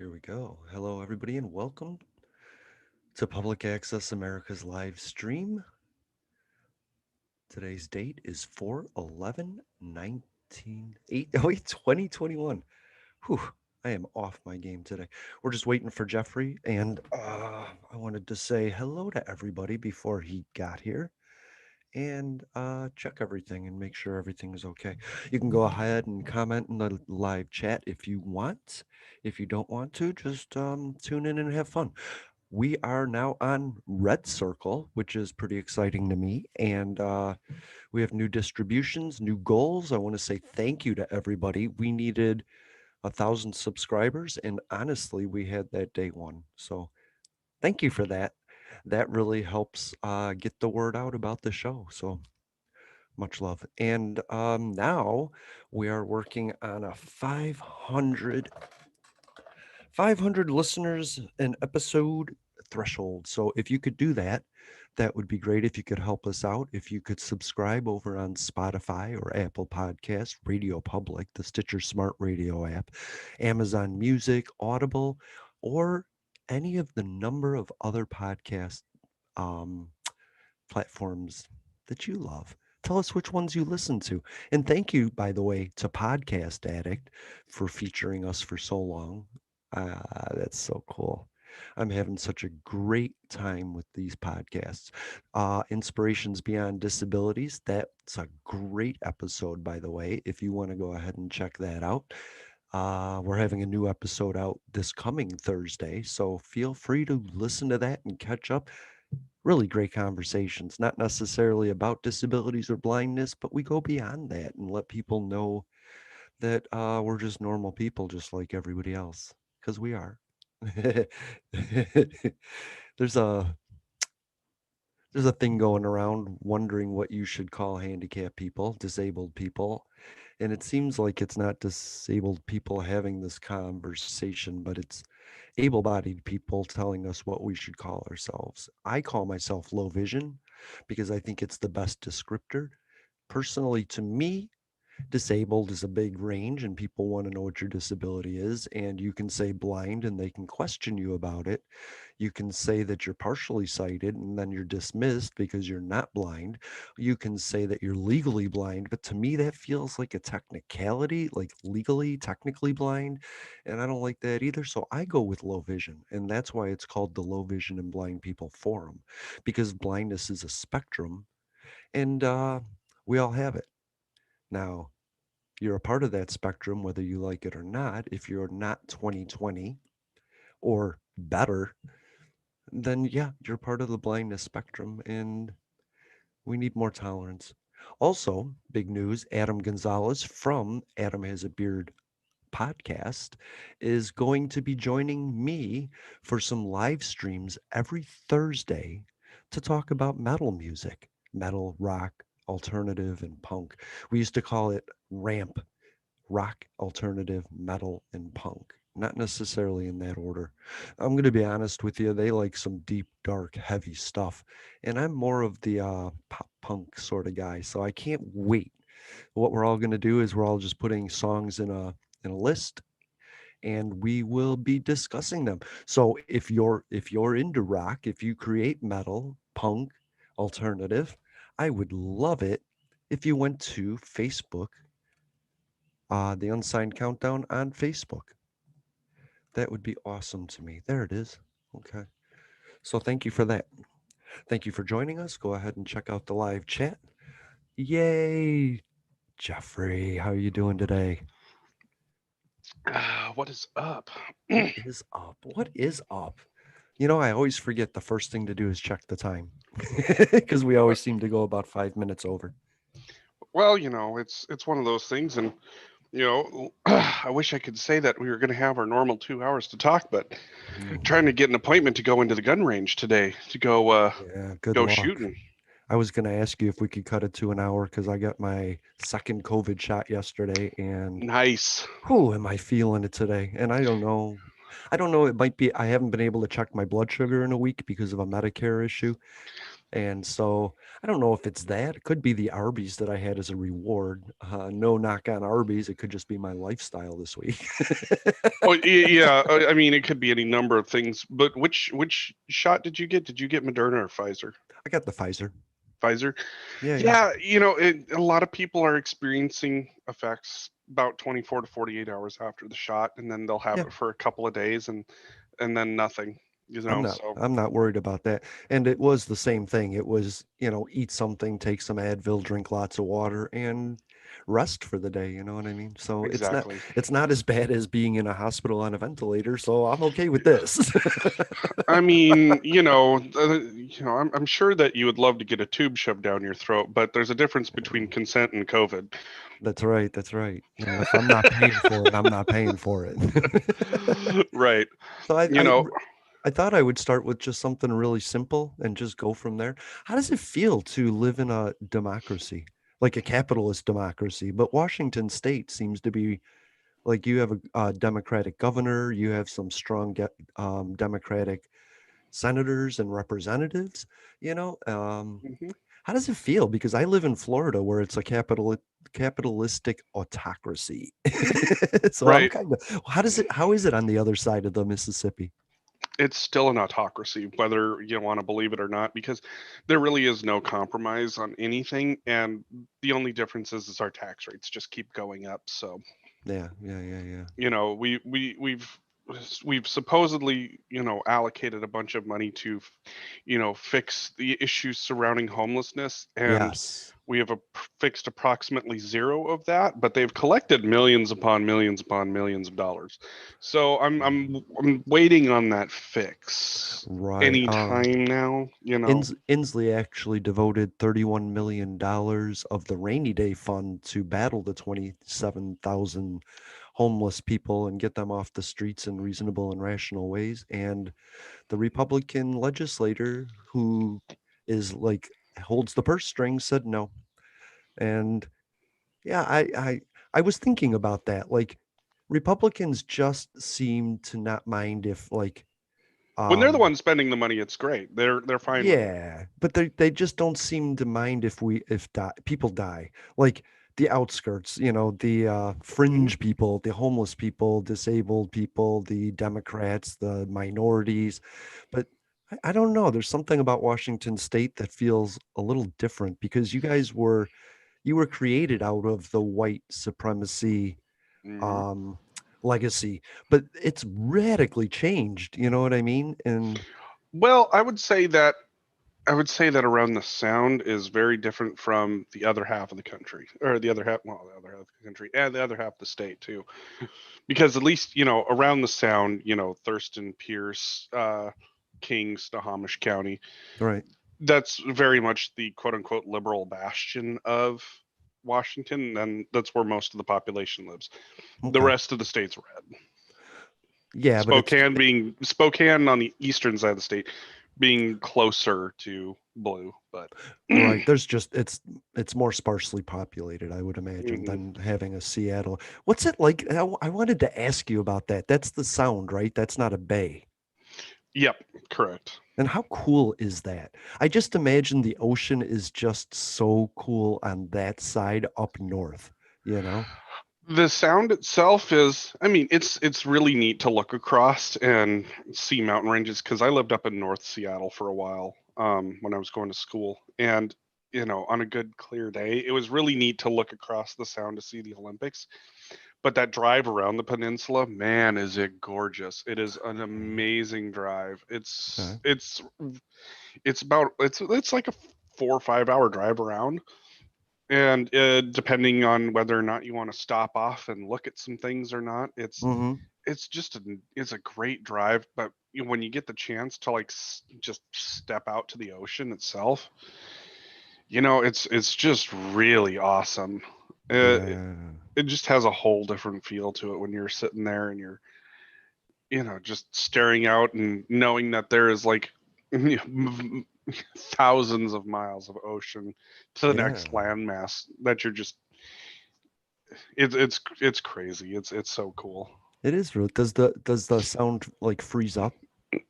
Here we go. Hello, everybody, and welcome to Public Access America's live stream. Today's date is 2021. Whew, I am off my game today. We're just waiting for Jeffrey, and I wanted to say hello to everybody before he got here and check everything and make sure everything is okay. You can go ahead and comment in the live chat if you want. If you don't want to, just tune in and have fun. We are now on Red Circle, which is pretty exciting to me. And we have new distributions, new goals. I want to say thank you to everybody. We needed 1,000 subscribers, and honestly, we had that day one. So thank you for that. That really helps get the word out about the show. So much love. And now we are working on a 500 listeners an episode threshold. So if you could do that, that would be great. If you could help us out, if you could subscribe over on Spotify or Apple Podcasts, Radio Public, the Stitcher Smart Radio app, Amazon Music, Audible, or any of the number of other podcast um, platforms that you love. Tell us which ones you listen to. And thank you, by the way, to Podcast Addict for featuring us for so long. That's so cool. I'm having such a great time with these podcasts. Inspirations Beyond Disabilities. That's a great episode, by the way, if you want to go ahead and check that out. We're having a new episode out this coming Thursday, so feel free to listen to that and catch up. Really great conversations, not necessarily about disabilities or blindness, but we go beyond that and let people know that we're just normal people, just like everybody else, because we are. there's a there's a thing going around wondering what you should call handicapped people, disabled people, and it seems like it's not disabled people having this conversation, but it's able-bodied people telling us what we should call ourselves. I call myself low vision because I think it's the best descriptor. Personally, to me, disabled is a big range and people want to know what your disability is, and you can say blind and they can question you about it. You can say that you're partially sighted and then you're dismissed because you're not blind. You can say that you're legally blind, but to me that feels like a technicality, like legally technically blind, and I don't like that either. So I go with low vision, and that's why it's called the Low Vision and Blind People Forum, because blindness is a spectrum, and we all have it. Now, you're a part of that spectrum, whether you like it or not. If you're not 2020 or better, then yeah, you're part of the blindness spectrum, and we need more tolerance. Also, big news, Adam Gonzalez from Adam Has a Beard podcast is going to be joining me for some live streams every Thursday to talk about metal music, metal, rock, alternative, and punk. We used to call it ramp: rock, alternative, metal, and punk. Not necessarily in that order. I'm going to be honest with you, they like some deep, dark, heavy stuff. And I'm more of the pop punk sort of guy. So I can't wait. What we're all going to do is we're all just putting songs in a list, and we will be discussing them. So if you're into rock, if you create metal, punk, alternative, I would love it if you went to Facebook, the Unsigned Countdown on Facebook. That would be awesome to me. There it is. Okay. So thank you for that. Thank you for joining us. Go ahead and check out the live chat. Yay, Jeffrey. How are you doing today? What is up? What is up? What is up? You know, I always forget the first thing to do is check the time because we Well, always seem to go about 5 minutes over. it's one of those things, and I wish I could say that we were going to have our normal 2 hours to talk, but trying to Mhm. get an appointment to go into the gun range today to Yeah, good go luck. shooting. I was going to ask you if we could cut it to an hour because I got my second COVID shot yesterday, and Nice. who am I feeling it today? And I don't know. I don't know. It might be I haven't been able to check my blood sugar in a week because of a Medicare issue. And so I don't know if it's that. It could be the Arby's that I had as a reward. No knock on Arby's. It could just be my lifestyle this week. Oh yeah, I mean it could be any number of things. But which shot did you get? Did you get Moderna or Pfizer? I got the Pfizer. Pfizer. Yeah, yeah. Yeah, a lot of people are experiencing effects about 24 to 48 hours after the shot, and then they'll have Yeah. it for a couple of days, and then nothing. So I'm not worried about that. And it was the same thing. It was, eat something, take some Advil, drink lots of water, and rest for the day, you know what I mean? So exactly. it's not as bad as being in a hospital on a ventilator, so I'm okay with this. I mean, I'm sure that you would love to get a tube shoved down your throat, but there's a difference between consent and COVID. That's right. That's right. If I'm not paying for it, I'm not paying for it. Right. So You know, I thought I would start with just something really simple and just go from there. How does it feel to live in a democracy, like a capitalist democracy? But Washington State seems to be like you have a Democratic governor, you have some strong Democratic senators and representatives. You know, mhm, how does it feel? Because I live in Florida, where it's a capitalistic autocracy. So I'm right. kind of how is it on the other side of the Mississippi? It's still an autocracy, whether you want to believe it or not, because there really is no compromise on anything, and the only difference is our tax rates just keep going up. So, Yeah, yeah, yeah, yeah. we've supposedly allocated a bunch of money to fix the issues surrounding homelessness, and Yes. we have fixed approximately zero of that, but they've collected millions upon millions upon millions of dollars. So I'm waiting on that fix Right. any time now. Inslee actually devoted $31 million of the rainy day fund to battle the 27,000 homeless people and get them off the streets in reasonable and rational ways. And the Republican legislator who is like holds the purse strings said no. And yeah, I was thinking about that. Like Republicans just seem to not mind if When they're the um ones spending the money, it's great. They're fine with it. yeah, but they just don't seem to mind if people die. Like the outskirts, the Mhm. fringe people, the homeless people, disabled people, the Democrats, the minorities. But I don't know. There's something about Washington State that feels a little different because you were created out of the white supremacy Mhm. um legacy, but it's radically changed, you know what I mean? And Well, I would say that around the sound is very different from the other half of the country, or the other half of the country, and the other half of the state too. Because at least around the sound, Thurston, Pierce, King, Snohomish County, right. that's very much the quote unquote liberal bastion of Washington, and that's where most of the population lives. The Okay. rest of the state's red. Yeah, but Spokane on the eastern side of the state being closer to blue, but right. There's just it's more sparsely populated, I would imagine, mhm. than having a Seattle. What's it like? I wanted to ask you about that. That's the sound, right? That's not a bay. Yep, correct. And how cool is that? I just imagine the ocean is just so cool on that side up north, you know? The sound itself is, I mean, it's really neat to look across and see mountain ranges because I lived up in North Seattle for a while when I was going to school, and on a good clear day, it was really neat to look across the sound to see the Olympics. But that drive around the peninsula, man, is it gorgeous! It is an amazing drive. Okay. It's like a 4 or 5 hour drive around, and depending on whether or not you want to stop off and look at some things or not, Mm-hmm. it's a great drive. But when you get the chance to just step out to the ocean itself, it's just really awesome. It, Yeah. it just has a whole different feel to it when you're sitting there and you're just staring out and knowing that there is thousands of miles of ocean to the Yeah. next landmass that you're just it's crazy. It's so cool. It is real. Does the sound like freeze up?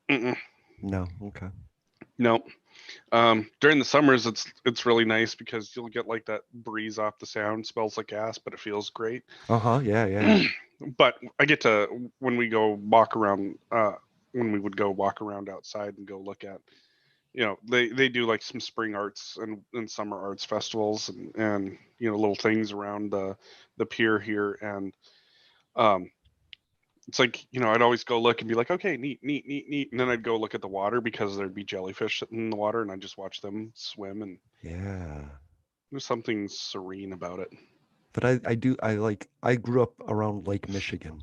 Mm-mm, No. Okay. no. During the summers, it's really nice because you'll get like that breeze off the sound. Smells like gas, but it feels great. Uh-huh. Yeah, yeah. But I get to when we go walk around. When we would go walk around outside and go look at, they do like some spring arts and summer arts festivals and little things around the pier here, and um it's like, I'd always go look and be like, okay, neat, neat, neat, neat, and then I'd go look at the water because there'd be jellyfish in the water, and I'd just watch them swim, and Yeah. there's something serene about it. But I grew up around Lake Michigan,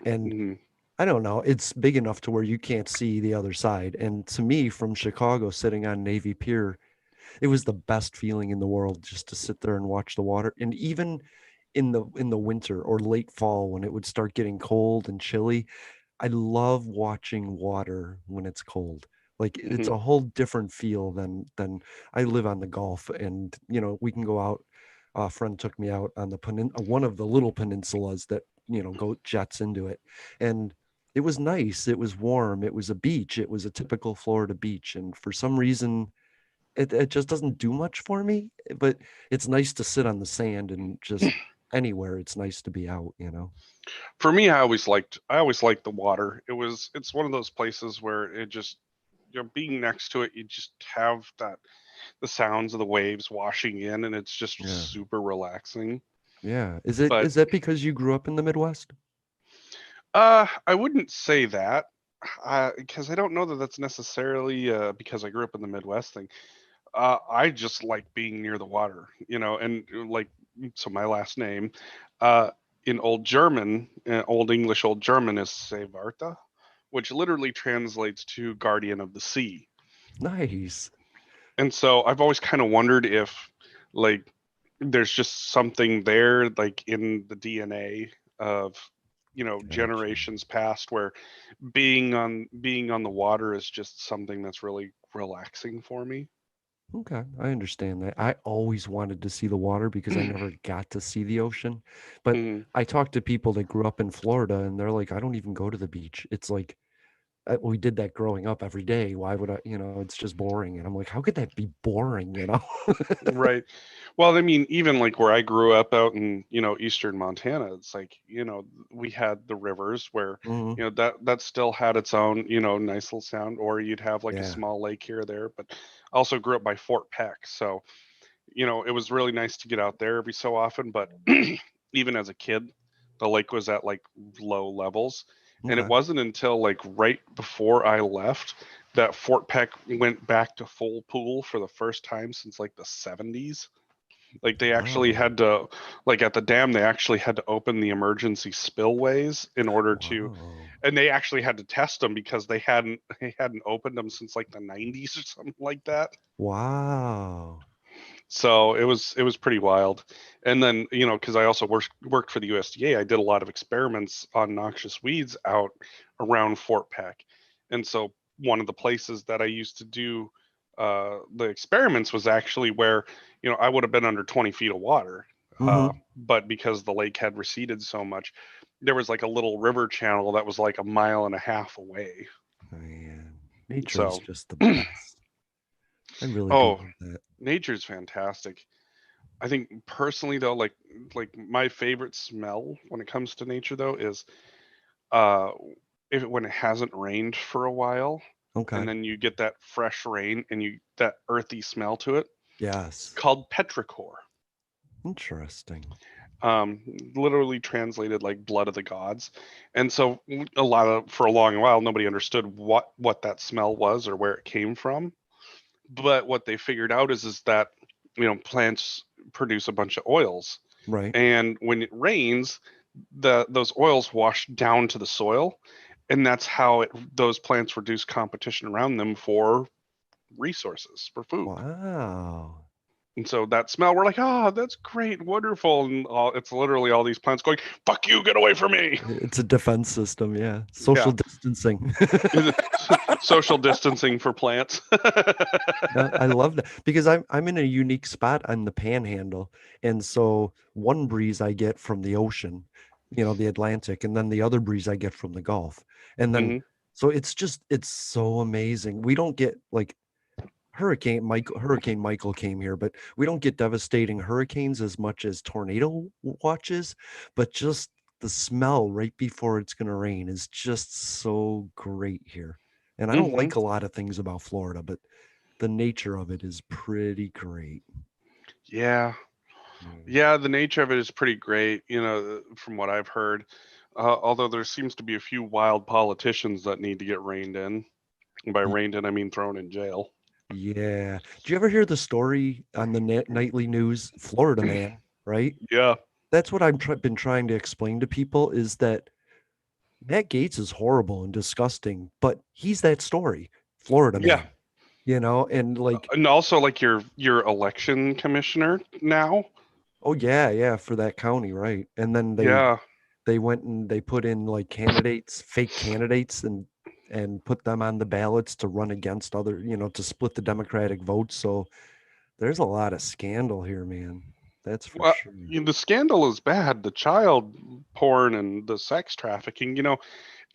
and Hmm. I don't know, it's big enough to where you can't see the other side. And to me, from Chicago, sitting on Navy Pier, it was the best feeling in the world just to sit there and watch the water. And even in the winter or late fall when it would start getting cold and chilly, I love watching water when it's cold. Like it's Hmm. a whole different feel than I live on the Gulf, and we can go out. A friend took me out on the one of the little peninsulas that go jets into it, and it was nice. It was warm. It was a beach. It was a typical Florida beach, and for some reason, it just doesn't do much for me. But it's nice to sit on the sand and just anywhere. It's nice to be out. For me, I always liked the water. It's one of those places where it just, being next to it, you just have that the sounds of the waves washing in, and it's just Yeah. super relaxing. Yeah. Is it But is that because you grew up in the Midwest? I wouldn't say that, because I don't know that that's necessarily because I grew up in the Midwest thing. I just like being near the water, and like, so my last name, uh, in Old German, Old English, Old German is Sevarta, which literally translates to guardian of the sea. Nice. And so I've always kind of wondered if, like, there's just something there, like in the DNA of, Gotcha. generations past, where being on the water is just something that's really relaxing for me. Okay, I understand that. I always wanted to see the water because I never got to see the ocean. But Mhm. I talked to people that grew up in Florida and they're like, I don't even go to the beach. It's like we did that growing up every day. Why would I, it's just boring. And I'm like, how could that be boring? Right. Well, I mean, even like where I grew up out in, eastern Montana, it's like, we had the rivers where, Hmm. that still had its own, nice little sound, or you'd have like a Yeah. small lake here or there. But I also grew up by Fort Peck. So, it was really nice to get out there every so often. But even as a kid, the lake was at like low levels. And it Okay. wasn't until like right before I left that Fort Peck went back to full pool for the first time since like the 70s. Like they actually Wow. had to, like at the dam, they actually had to open the emergency spillways in order to, Wow. and they actually had to test them because they hadn't opened them since like the 90s or something like that. Wow. So it was pretty wild. And then, because I also worked for the USDA, I did a lot of experiments on noxious weeds out around Fort Peck. And so one of the places that I used to do the experiments was actually where, I would have been under 20 feet of water. Hmm. But because the lake had receded so much, there was like a little river channel that was like a mile and a half away. Man, nature is So, just the best. I really do oh, love that. nature's fantastic. I think personally though, like my favorite smell when it comes to nature though is uh if when it hasn't rained for a while and Okay. then you get that fresh rain and you that earthy smell to it. It's Yes. called petrichor. Interesting. Um, Literally translated like blood of the gods. And so a lot of for a long while nobody understood what that smell was or where it came from. But what they figured out is that plants produce a bunch of oils, Right. and when it rains, those oils wash down to the soil, and that's how those plants reduce competition around them for resources for food. Wow. And so that smell, we're like, oh, that's great, wonderful, and it's literally all these plants going, "Fuck you, get away from me!" It's a defense system, yeah. Social Yeah, distancing. social distancing for plants. Yeah, I love that because I'm in a unique spot on the panhandle. And so one breeze I get from the ocean, the Atlantic, and then the other breeze I get from the Gulf. And then Hmm. so it's so amazing. We don't get like Hurricane Michael came here, but we don't get devastating hurricanes as much as tornado watches, but just the smell right before it's going to rain is just so great here. And I don't Hmm. like a lot of things about Florida, but the nature of it is pretty great. Yeah. Mm. Yeah, the nature of it is pretty great, from what I've heard. Although there seems to be a few wild politicians that need to get reined in. And by Y- reined in, I mean thrown in jail. Yeah. Do you ever hear the story on the nightly news? Florida man, right? Yeah. That's what I've been trying to explain to people is that Matt Gaetz is horrible and disgusting, but he's that story, Florida Yeah. man, you know, and like, And also like your election commissioner now. oh yeah, yeah, for that county, right? And then Yeah. they went and they put in like candidates, fake candidates, and put them on the ballots to run against other, to split the Democratic vote. So there's a lot of scandal here, man. That's for Well, sure. the scandal is bad. The child porn and the sex trafficking.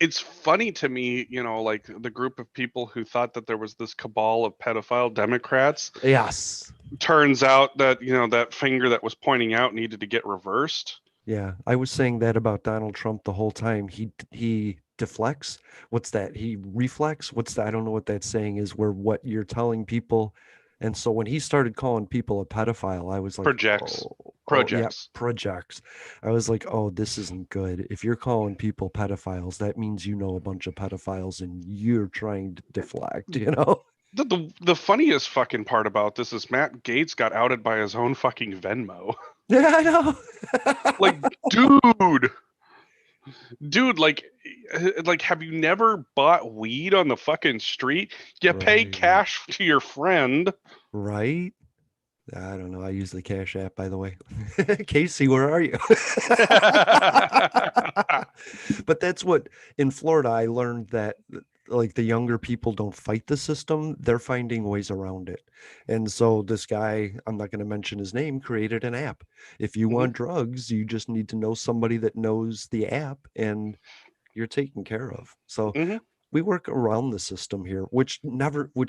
It's funny to me, like the group of people who thought that there was this cabal of pedophile Democrats. Yes. Turns out that, that finger that was pointing out needed to get reversed. Yeah, I was saying that about Donald Trump the whole time. He deflects. What's that? He reflex. What's that? I don't know what that saying is. Where what you're telling people, and so when he started calling people a pedophile, I was like, Projects. oh, oh yeah, Projects. projects. I was like, oh, this isn't good. If you're calling people pedophiles, that means you know a bunch of pedophiles and you're trying to deflect. The funniest fucking part about this is Matt Gates got outed by his own fucking Venmo. Yeah, I know. Like, dude, dude, like, have you never bought weed on the fucking street? You pay Right, cash to your friend. right. I don't know. I use the Cash App, by the way. Casey, where are you? But that's what in Florida I learned that like the younger people don't fight the system, they're finding ways around it. And so this guy, I'm not going to mention his name, created an app. If you Hmm. want drugs, you just need to know somebody that knows the app and you're taken care of. So Hmm. we work around the system here, which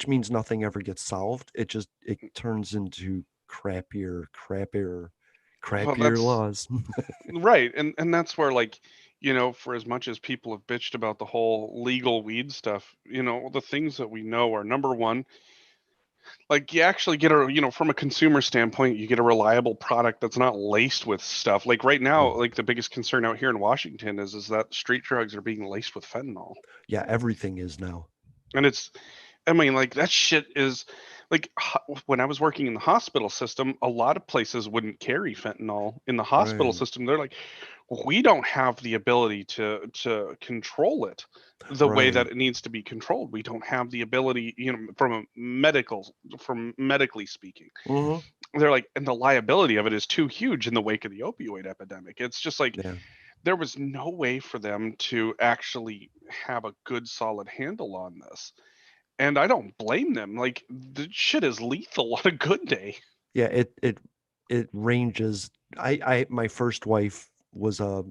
means nothing ever gets solved. It turns into Well, crappier that's laws. right, and that's where, like, for as much as people have bitched about the whole legal weed stuff, the things that we know are number one, like you actually get from a consumer standpoint, you get a reliable product that's not laced with stuff. Like right now, Oh, like the biggest concern out here in Washington is that street drugs are being laced with fentanyl. yeah, everything is now. And I mean, like that shit is like when I was working in the hospital system, a lot of places wouldn't carry fentanyl in the hospital Right, system. They're like, we don't have the ability to control it the way that right. it needs to be controlled. We don't have the ability, from medically speaking. Hmm. They're like, and the liability of it is too huge in the wake of the opioid epidemic. It's just like Yeah. there was no way for them to actually have a good solid handle on this, and I don't blame them. Like the shit is lethal on a good day. Yeah, it ranges. My first wife was a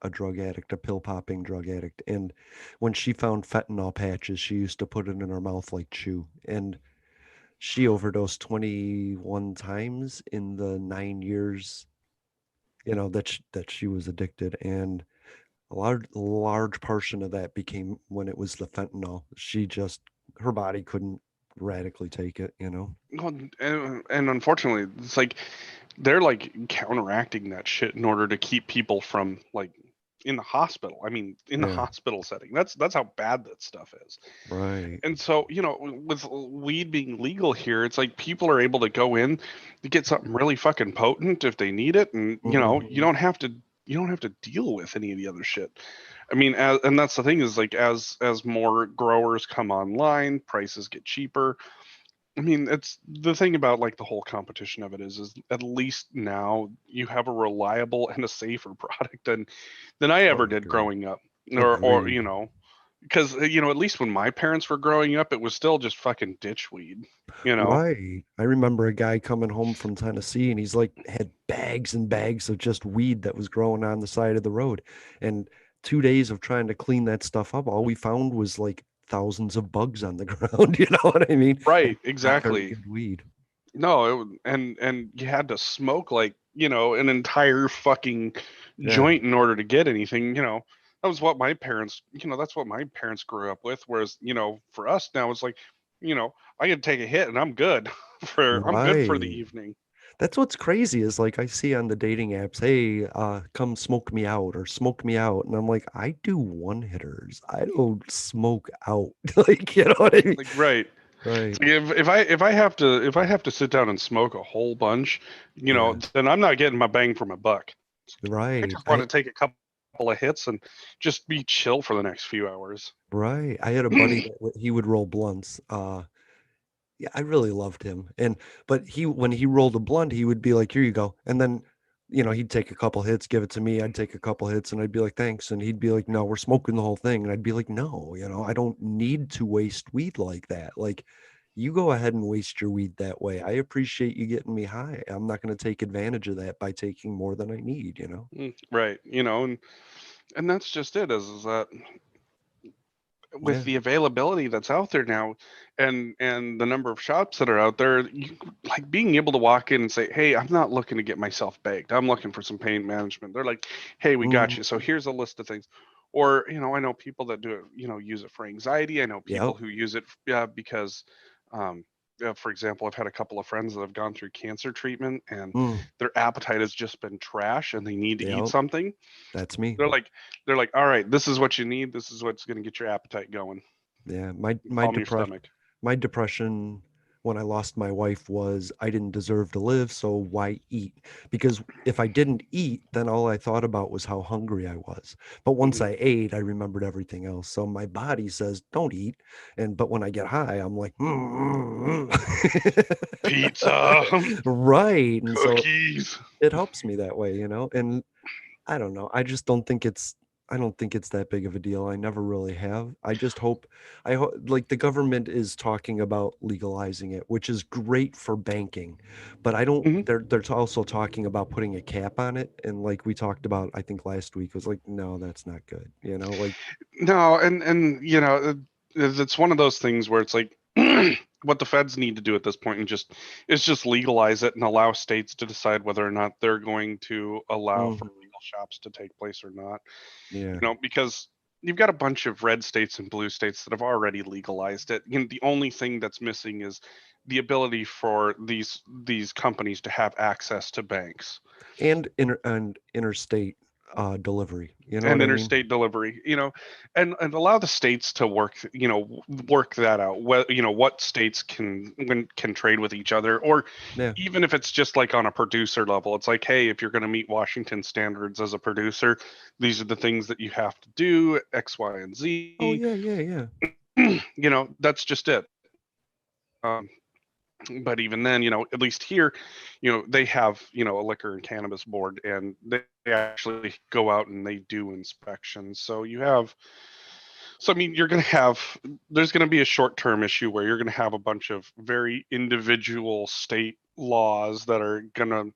drug addict, a pill popping drug addict, and when she found fentanyl patches, she used to put it in her mouth like chew. And she overdosed 21 times in the 9 years, that she was addicted. And a large portion of that became when it was the fentanyl. Her body couldn't radically take it. Well, and unfortunately, it's like they're like counteracting that shit in order to keep people from like in the hospital. I mean, in the Yeah, hospital setting. That's how bad that stuff is. right. And so, with weed being legal here, it's like people are able to go in to get something really fucking potent if they need it, and Mhm. you don't have to deal with any of the other shit. I mean, and that's the thing is like as more growers come online, prices get cheaper. I mean, it's the thing about like the whole competition of it is at least now you have a reliable and a safer product than I ever Oh, did agreed. growing up. Or Agreed. because at least when my parents were growing up, it was still just fucking ditch weed. You know, Right. I remember a guy coming home from Tennessee and he's like had bags and bags of just weed that was growing on the side of the road. And 2 days of trying to clean that stuff up, all we found was like thousands of bugs on the ground. You know what I mean? And Right, not very exactly. good weed. No, and you had to smoke like, an entire fucking Yeah. joint in order to get anything, That was what my parents, that's what my parents grew up with. Whereas, for us now it's like, I can take a hit and I'm good I'm good for the Right. evening. That's what's crazy is like I see on the dating apps, hey, come smoke me out or smoke me out. And I'm like, I do one hitters. I don't smoke out. Like, you know what I mean? Like, right. Right. It's like if I have to sit down and smoke a whole bunch, Yeah. then I'm not getting my bang for my buck. I Right. just want to take a couple of hits and just be chill for the next few hours. I had a buddy that he would roll blunts. Yeah, I really loved him. But when he rolled a blunt, he would be like, "Here you go." And then, he'd take a couple hits, give it to me. I'd take a couple hits and I'd be like, "Thanks." And he'd be like, "No, we're smoking the whole thing." And I'd be like, "No, I don't need to waste weed like that. Like, you go ahead and waste your weed that way. I appreciate you getting me high. I'm not going to take advantage of that by taking more than I need." Right, and that's just it is that with Yeah. the availability that's out there now, and the number of shops that are out there, like being able to walk in and say, hey, I'm not looking to get myself baked, I'm looking for some pain management. They're like, hey, we got you, so Mhm. here's a list of things. Or I know people that do it, use it for anxiety. I know Yep. people who use it because um for example, I've had a couple of friends that have gone through cancer treatment, and Mm. their appetite has just been trash and they need to eat Yep. something. That's me. they're like they're like, all right, this is what you need, this is what's going to get your appetite going, Yeah, my calm your depression stomach. my depression when I lost my wife was I didn't deserve to live, so why eat? Because if I didn't eat, then all I thought about was how hungry I was. But once Hmm. I ate, I remembered everything else. So my body says, "Don't eat." But when I get high, I'm like, Pizza. right. And so Cookies. it helps me that way. And I don't know. I don't think it's that big of a deal. I never really have. I hope like the government is talking about legalizing it, which is great for banking. But I don't Hmm. they're also talking about putting a cap on it. And like we talked about, I think last week was like, no, that's not good. Like No, and it's one of those things where it's like what the feds need to do at this point and just legalize it and allow states to decide whether or not they're going to allow for mhm, legal shops to take place or not. yeah. Because you've got a bunch of red states and blue states that have already legalized it. The only thing that's missing is the ability for these companies to have access to banks And interstate delivery. You know what and I mean? interstate delivery, and allow the states to work that out. What states can trade with each other, or Yeah. even if it's just like on a producer level, it's like, hey, if you're going to meet Washington standards as a producer, these are the things that you have to do, X, Y, and Z. Oh yeah, yeah, yeah. That's just it. Um, but even then, at least here, they have, a liquor and cannabis board, and they actually go out and they do inspections. So I mean, there's going to be a short-term issue where you're going to have a bunch of very individual state laws that are going to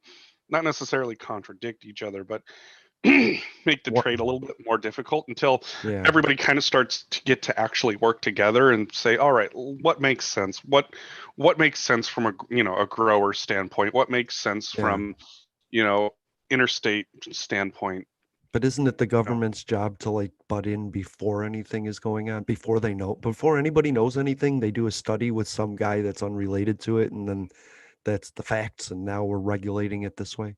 not necessarily contradict each other, but make the What trade a little bit more difficult until yeah. everybody kind of starts to get to actually work together and say, all right, what makes sense, what makes sense from a grower standpoint, what makes sense Yeah. from you know interstate standpoint. But isn't it the you know government's job to like butt in before anything is going on? Before anybody knows anything, they do a study with some guy that's unrelated to it, and then that's the facts, and now we're regulating it this way.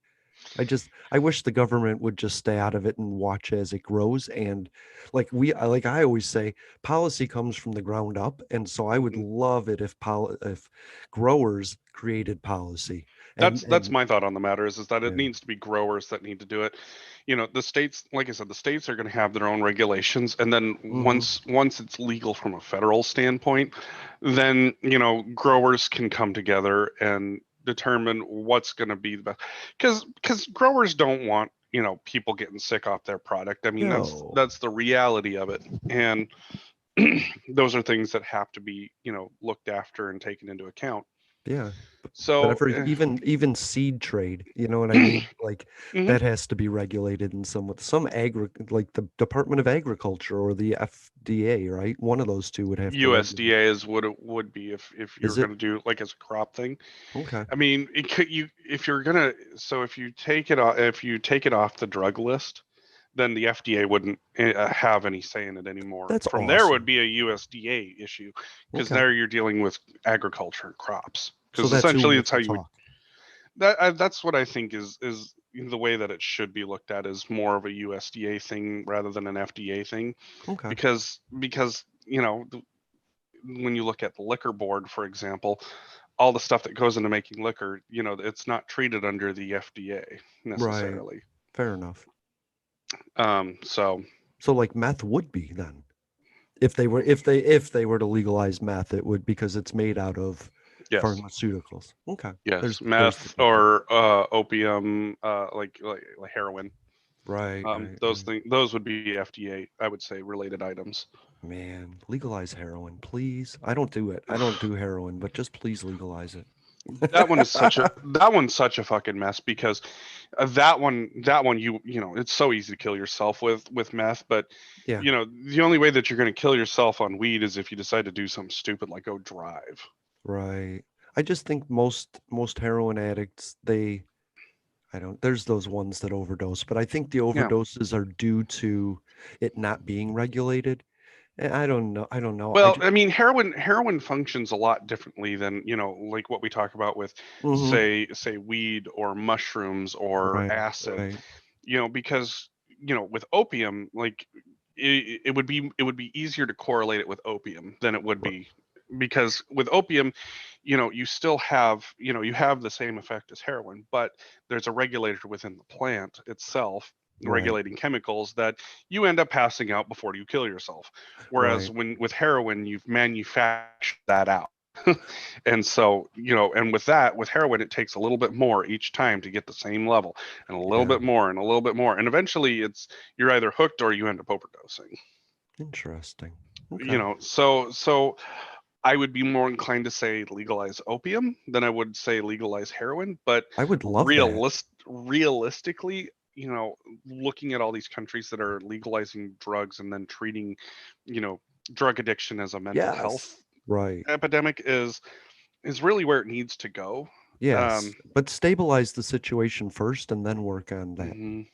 I wish the government would just stay out of it and watch as it grows. And like I always say, policy comes from the ground up. And so I would Mhm. love it if growers created policy. That's And my thought on the matter is that it yeah. needs to be growers that need to do it. The states, like I said, the states are going to have their own regulations, and then Hmm. once it's legal from a federal standpoint, then growers can come together and determine what's going to be the best. Because growers don't want people getting sick off their product. I mean, No. that's the reality of it, and those are things that have to be looked after and taken into account. Yeah. But I've So, heard even seed trade, you know what I mean? Like mhm. that has to be regulated in some agri like the Department of Agriculture or the FDA, right? One of those two would have to regulate. USDA is what it would be if you're Is it? going to do like as a crop thing. Okay. I mean, it could you if you're gonna so if you take it off the drug list, then the FDA wouldn't have any say in it anymore. That's From there would awesome. be a USDA issue because Okay. there you're dealing with agriculture and crops. So Because that's who essentially, would it's have how to you would talk. that's what I think is the way that it should be looked at is more of a USDA thing rather than an FDA thing Okay. because when you look at the liquor board, for example, all the stuff that goes into making liquor, it's not treated under the FDA Right. necessarily. Fair enough. So So like meth would be then. If they were to legalize meth, it would because it's made out of yes, pharmaceuticals. Okay. yes, There's the meth difference. or opium, like heroin. Right, right, Those right. things, those would be FDA, I would say, related items. Man, legalize heroin, please. I don't do it. I don't do heroin, but just please legalize it. That one's such a fucking mess because that one it's so easy to kill yourself with meth, but Yeah, the only way that you're going to kill yourself on weed is if you decide to do something stupid like go drive. right. I just think most heroin addicts, I don't there's those ones that overdose, but I think the Yeah. overdoses are due to it not being regulated. I don't know. I don't know. I Well, just I mean, heroin functions a lot differently than, like what we talk about with hmm say weed or mushrooms or right, acid, right, because, with opium, like it would be easier to correlate it with opium than it would r- be because with opium, you still have, you have the same effect as heroin, but there's a regulator within the plant itself right, regulating chemicals that you end up passing out before you kill yourself. Whereas right. when with heroin, you've manufactured that out. And so, and with heroin, it takes a little bit more each time to get the same level and a little Yeah, bit more and a little bit more. And eventually you're either hooked or you end up overdosing. interesting. Okay. So I would be more inclined to say legalize opium than I would say legalize heroin. But I would love that. realistically, looking at all these countries that are legalizing drugs and then treating, you know, drug addiction as a mental health Yes. Right. epidemic is really where it needs to go. Yes. Um, But stabilize the situation first and then work on that. mhm.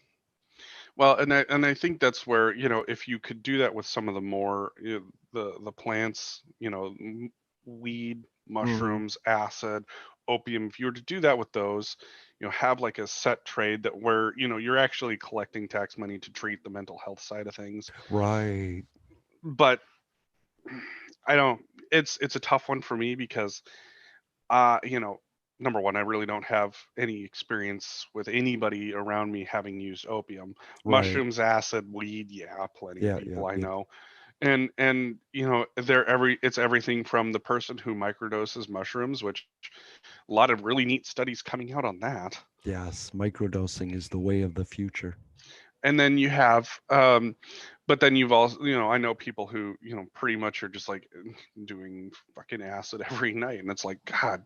Well, and I think that's where, if you could do that with some of the more, the plants, weed, Hmm. mushrooms, acid, opium, if you were to do that with those, have like a set trade that where, you're actually collecting tax money to treat the mental health side of things. Right. But I don't it's a tough one for me because number one, I really don't have any experience with anybody around me having used opium. Right. Mushrooms, acid, weed, yeah, plenty of Yeah, yeah, people I yeah. know. And it's everything from the person who microdoses mushrooms, which a lot of really neat studies coming out on that. Yes, microdosing is the way of the future. And then you have but then you've also, I know people who, pretty much are just like doing fucking acid every night, and it's like, God,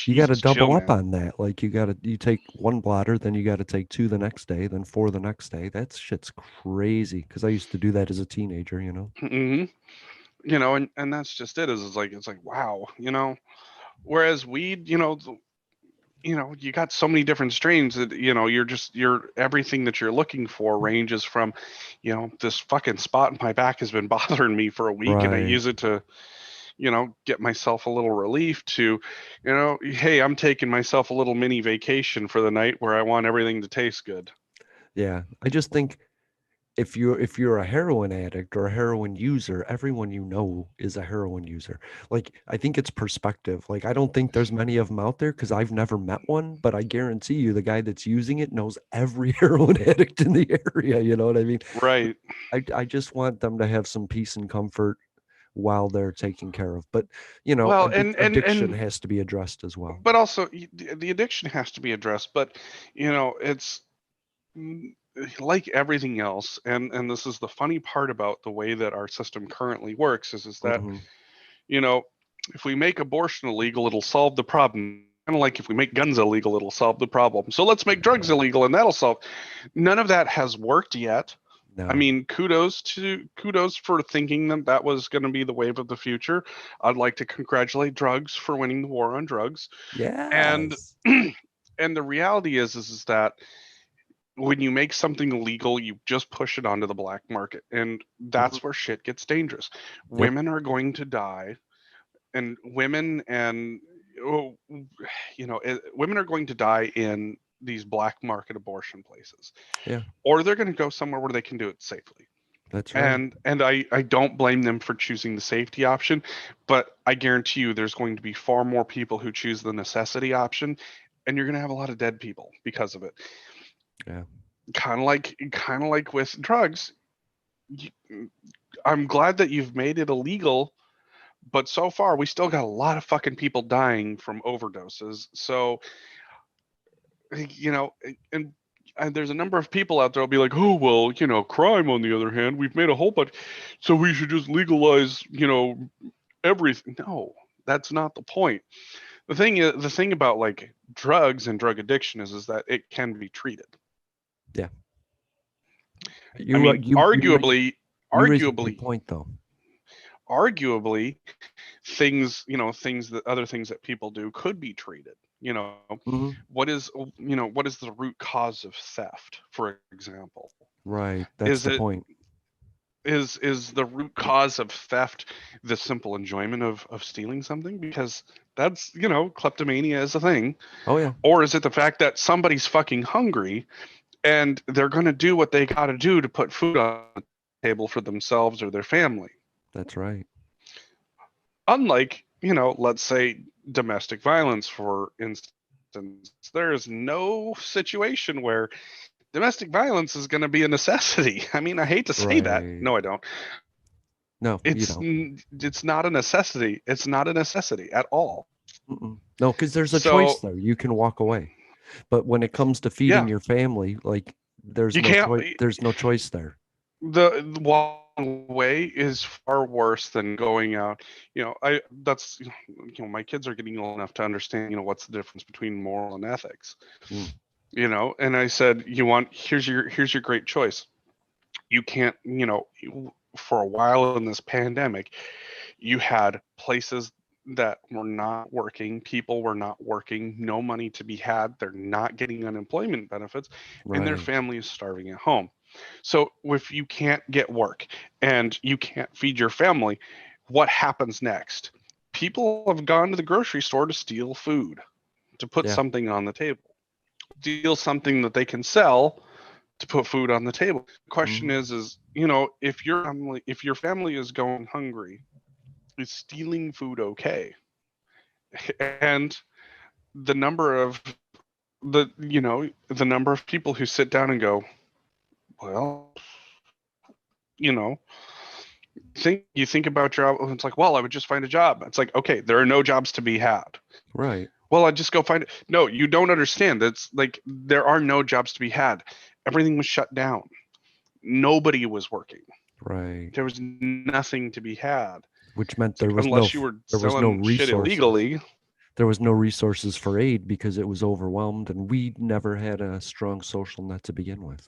You got to Jesus, chill, double up man. on that. Like you take one blotter, then you got to take two the next day, then four the next day. That shit's crazy because I used to do that as a teenager, you know? Hmm. And that's just it, is it's like wow. Whereas weed, you got so many different strains that, you're everything that you're looking for ranges from, this fucking spot in my back has been bothering me for a week and I Right. use it to, get myself a little relief, to, hey, I'm taking myself a little mini vacation for the night where I want everything to taste good. Yeah. I just think if you're a heroin addict or a heroin user, everyone you know is a heroin user. Like I think it's perspective. Like I don't think there's many of them out there because I've never met one, but I guarantee you the guy that's using it knows every heroin addict in the area. You know what I mean? Right. I just want them to have some peace and comfort while they're taken care of. But Well, and addiction has to be addressed as well. but also the addiction has to be addressed, but it's mm, like everything else, and this is the funny part about the way that our system currently works, is that, Hmm. you know If we make abortion illegal, it'll solve the problem. Kind of like if we make guns illegal, it'll solve the problem. So let's make drugs illegal, and that'll solve. None of that has worked yet. I No. mean, kudos for thinking that that was going to be the wave of the future. I'd like to congratulate drugs for winning the war on drugs. And Yes. and the reality is that when you make something illegal, you just push it onto the black market, and Mhm. that's where shit gets dangerous. Yep. Women are going to die, and women and oh, women are going to die in these black market abortion places, Yeah. or they're going to go somewhere where they can do it safely. That's right. And I don't blame them for choosing the safety option, but I guarantee you there's going to be far more people who choose the necessity option, and you're going to have a lot of dead people because of it. Yeah. Kind of like with drugs. you, I'm glad that you've made it illegal, but so far we still got a lot of fucking people dying from overdoses. So, you know, and there's a number of people out there will be like, oh well, crime on the other hand, we've made a whole bunch, so we should just legalize, everything. No, that's not the point. The thing about like drugs and drug addiction is that it can be treated. Yeah. I You mean, you raise a good arguably, point though. arguably, things that other things that people do could be treated. Hmm. What is the root cause of theft, for example? Right. That's Is the it point. is the root cause of theft the simple enjoyment of stealing something? Because that's, kleptomania is a thing. Oh yeah. Or is it the fact that somebody's fucking hungry and they're going to do what they got to do to put food on the table for themselves or their family? That's right. Unlike, let's say domestic violence, for instance, there is no situation where domestic violence is going to be a necessity. I mean, I hate to say that. Right. No, I don't. No, you It's don't. it's not a necessity. It's not a necessity at all. Mm-mm. No, because there's a choice So there. You can walk away. But when it comes to feeding yeah, your family, like there's you no can't. choice. There's no choice there. The walking away is far worse than going out. I that's my kids are getting old enough to understand. What's the difference between moral and ethics. Mm. And I said, here's your great choice. You can't. For a while in this pandemic, you had places that were not working, people were not working, no money to be had, they're not getting unemployment benefits, and their Right. family is starving at home. So if you can't get work and you can't feed your family, what happens next? People have gone to the grocery store to steal food, to put Yeah. something on the table, steal something that they can sell to put food on the table. The question Hmm. is, if your family is going hungry, is stealing food okay? And the number of the number of people who sit down and go, well, you know, you think about your, it's like, well, I would just find a job. It's like, okay, there are no jobs to be had. Right. Well, I'd just go find it. No, you don't understand. That's like there are no jobs to be had. Everything was shut down. Nobody was working. Right. There was nothing to be had. Which meant It's like unless you were there was no selling shit resources. illegally. There was no resources for aid because it was overwhelmed, and we never had a strong social net to begin with.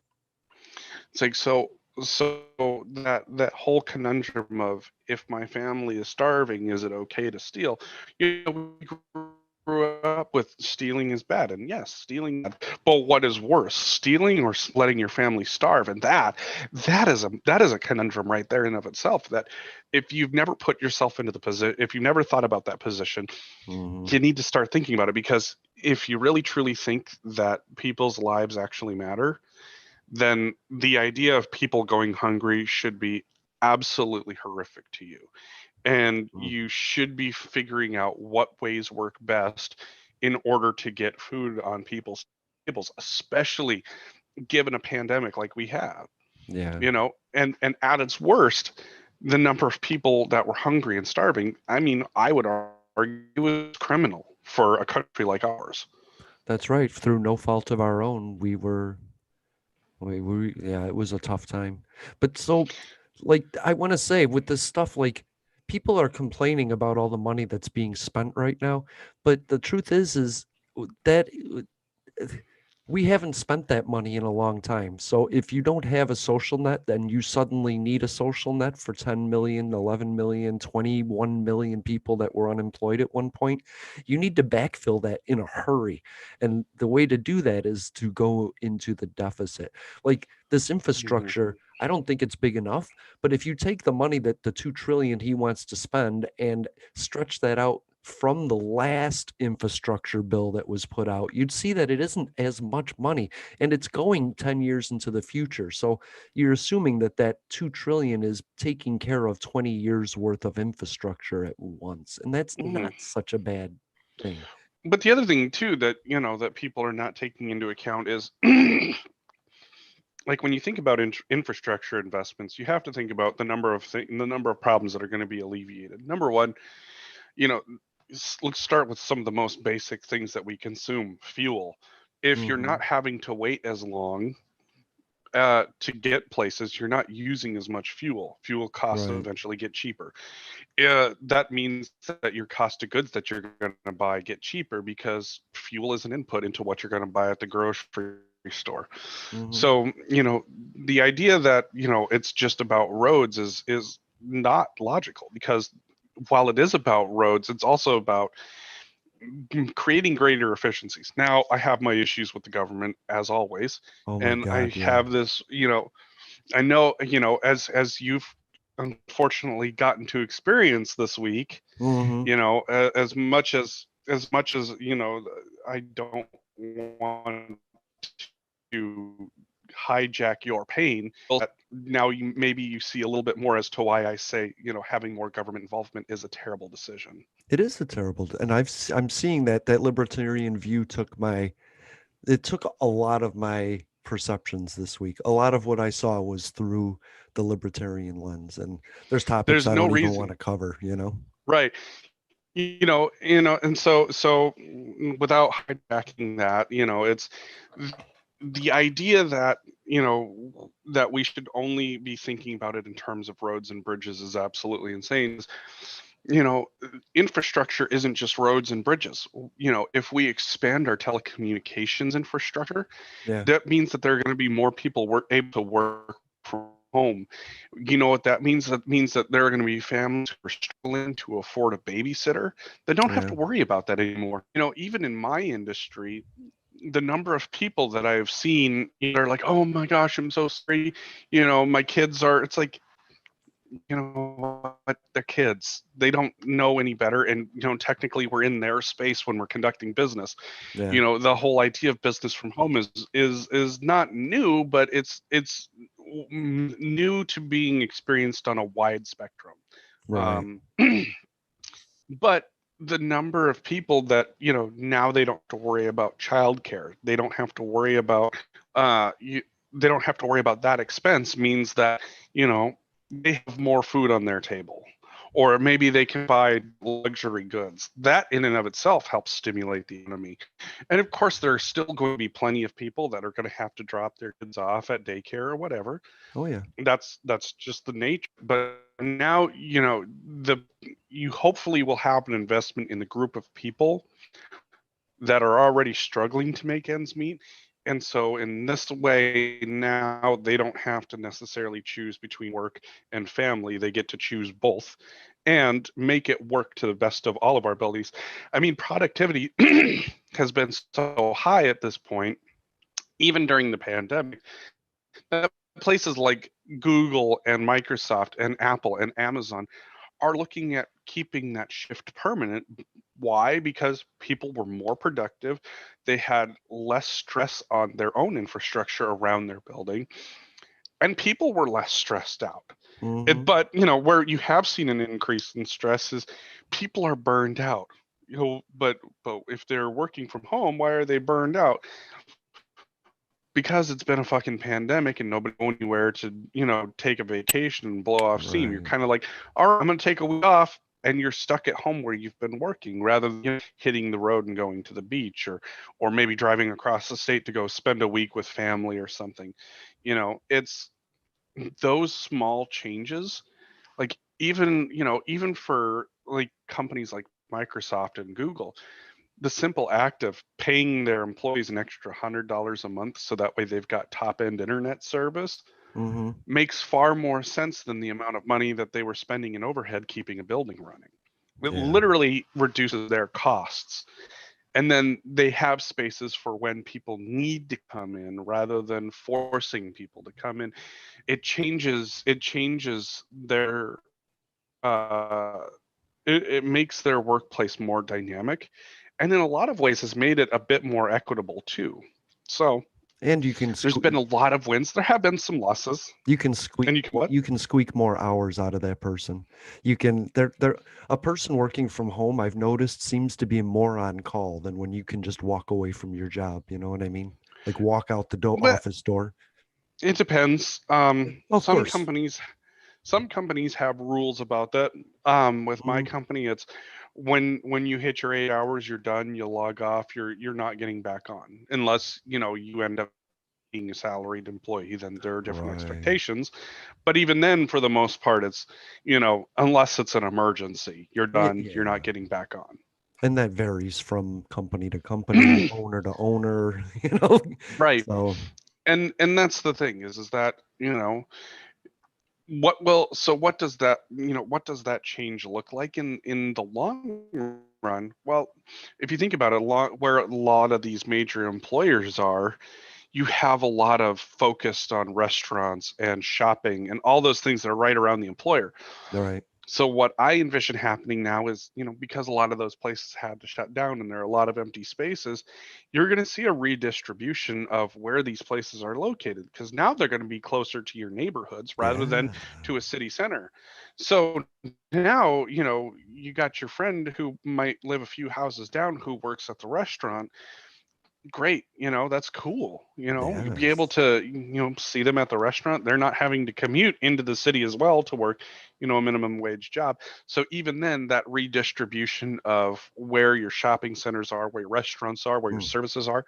It's like so that whole conundrum of if my family is starving, is it okay to steal? We grew up with stealing is bad, and yes, stealing is bad. But what is worse, stealing or letting your family starve? And that is a conundrum right there in of itself. That if you've never put yourself into the position, if you've never thought about that position, Hmm. you need to start thinking about it, because if you really truly think that people's lives actually matter, then the idea of people going hungry should be absolutely horrific to you. And you should be figuring out what ways work best in order to get food on people's tables, especially given a pandemic like we have. Yeah. And at its worst, the number of people that were hungry and starving, I mean, I would argue it was criminal for a country like ours. That's right. Through no fault of our own, yeah, it was a tough time. But so, like, I want to say with this stuff, like, people are complaining about all the money that's being spent right now, but the truth is that we haven't spent that money in a long time. So if you don't have a social net, then you suddenly need a social net for 10 million, 11 million, 21 million people that were unemployed at one point. You need to backfill that in a hurry. And the way to do that is to go into the deficit. Like this Hmm. infrastructure, I don't think it's big enough, but if you take the money that the 2 trillion he wants to spend and stretch that out from the last infrastructure bill that was put out, you'd see that it isn't as much money and it's going 10 years into the future. So you're assuming that that 2 trillion is taking care of 20 years worth of infrastructure at once. And that's Hmm. not such a bad thing. But the other thing too that that people are not taking into account is like when you think about infrastructure investments, you have to think about the number of problems that are going to be alleviated. Number one, you know, let's start with some of the most basic things that we consume, fuel. If you're Hmm. not having to wait as long to get places, you're not using as much fuel. Fuel costs Right. eventually get cheaper. That means that your cost of goods that you're going to buy get cheaper because fuel is an input into what you're going to buy at the grocery store. Hmm. So, the idea that, it's just about roads is not logical, because while it is about roads, it's also about creating greater efficiencies. Now, I have my issues with the government as always, Oh my and I God. Yeah. have this, I know, as you've unfortunately gotten to experience this week, Hmm. as much as I don't want to hijack your pain, that now maybe you see a little bit more as to why I say, having more government involvement is a terrible decision. It is a terrible, and I'm seeing that that libertarian view took my it took a lot of my perceptions this week. A lot of what I saw was through the libertarian lens, and there's topics There's I no don't even want reason, to cover, you know? right? And so without hijacking that, it's the idea that that we should only be thinking about it in terms of roads and bridges is absolutely insane. you know Infrastructure isn't just roads and bridges. If we expand our telecommunications infrastructure, Yeah, that means that there are going to be more people able to work from home. You know what that means? That means that there are going to be families who are struggling to afford a babysitter that don't have yeah. to worry about that anymore. Even in my industry, the number of people that I've seen, they're like, "Oh my gosh, I'm so sorry. My kids are." It's like, what? They're kids. They don't know any better, and technically, we're in their space when we're conducting business. Yeah, The whole idea of business from home is not new, but it's new to being experienced on a wide spectrum. right. um, but the number of people that now they don't have to worry about childcare, they don't have to worry about they don't have to worry about that expense, means that they have more food on their table, or maybe they can buy luxury goods. That in and of itself helps stimulate the economy. And of course, there are still going to be plenty of people that are going to have to drop their kids off at daycare or whatever. Oh, yeah. That's just the nature. But now, the you hopefully will have an investment in the group of people that are already struggling to make ends meet. And so in this way, now they don't have to necessarily choose between work and family. They get to choose both and make it work to the best of all of our abilities. I mean, productivity has been so high at this point, even during the pandemic, that places like Google and Microsoft and Apple and Amazon are looking at keeping that shift permanent. Why? Because people were more productive. They had less stress on their own infrastructure around their building, and people were less stressed out. Hmm. But where you have seen an increase in stress is people are burned out. But if they're working from home, why are they burned out? Because it's been a fucking pandemic and nobody going anywhere to take a vacation and blow off steam. You're Right. kind of like, all right, I'm going to take a week off, and you're stuck at home where you've been working, rather than hitting the road and going to the beach, or maybe driving across the state to go spend a week with family or something. It's those small changes. Like, even for like companies like Microsoft and Google, the simple act of paying their employees an extra $100 a month so that way they've got top end internet service Mhm. makes far more sense than the amount of money that they were spending in overhead keeping a building running. It Yeah. literally reduces their costs. And then they have spaces for when people need to come in rather than forcing people to come in. It changes their it makes their workplace more dynamic, and in a lot of ways has made it a bit more equitable too. So And there's been a lot of wins. There have been some losses. And you can what? you can squeak more hours out of that person. You can there a person working from home, I've noticed, seems to be more on call than when you can just walk away from your job, you know what I mean? Like walk out the But office door. it depends. Of course. Some companies have rules about that. With my Mhm. company, it's when you hit your 8 hours, you're done. You log off. You're not getting back on unless you end up being a salaried employee. Then there are different Right. expectations. But even then, for the most part, it's unless it's an emergency, you're done. You're not Yeah. getting back on. And that varies from company to company, owner to owner, you know. Right. So, And that's the thing is that what does that change look like in the long run? Well, if you think about it, where a lot of these major employers are, you have a lot of focused on restaurants and shopping and all those things that are right around the employer. all right. So what I envision happening now is, because a lot of those places had to shut down and there are a lot of empty spaces, you're going to see a redistribution of where these places are located because now they're going to be closer to your neighborhoods rather than Yeah. to a city center. So now, you got your friend who might live a few houses down who works at the restaurant. Great, that's cool. You'll be able Yes. to see them at the restaurant. They're not having to commute into the city as well to work a minimum wage job. So even then, that redistribution of where your shopping centers are, where your restaurants are, where your Mm. services are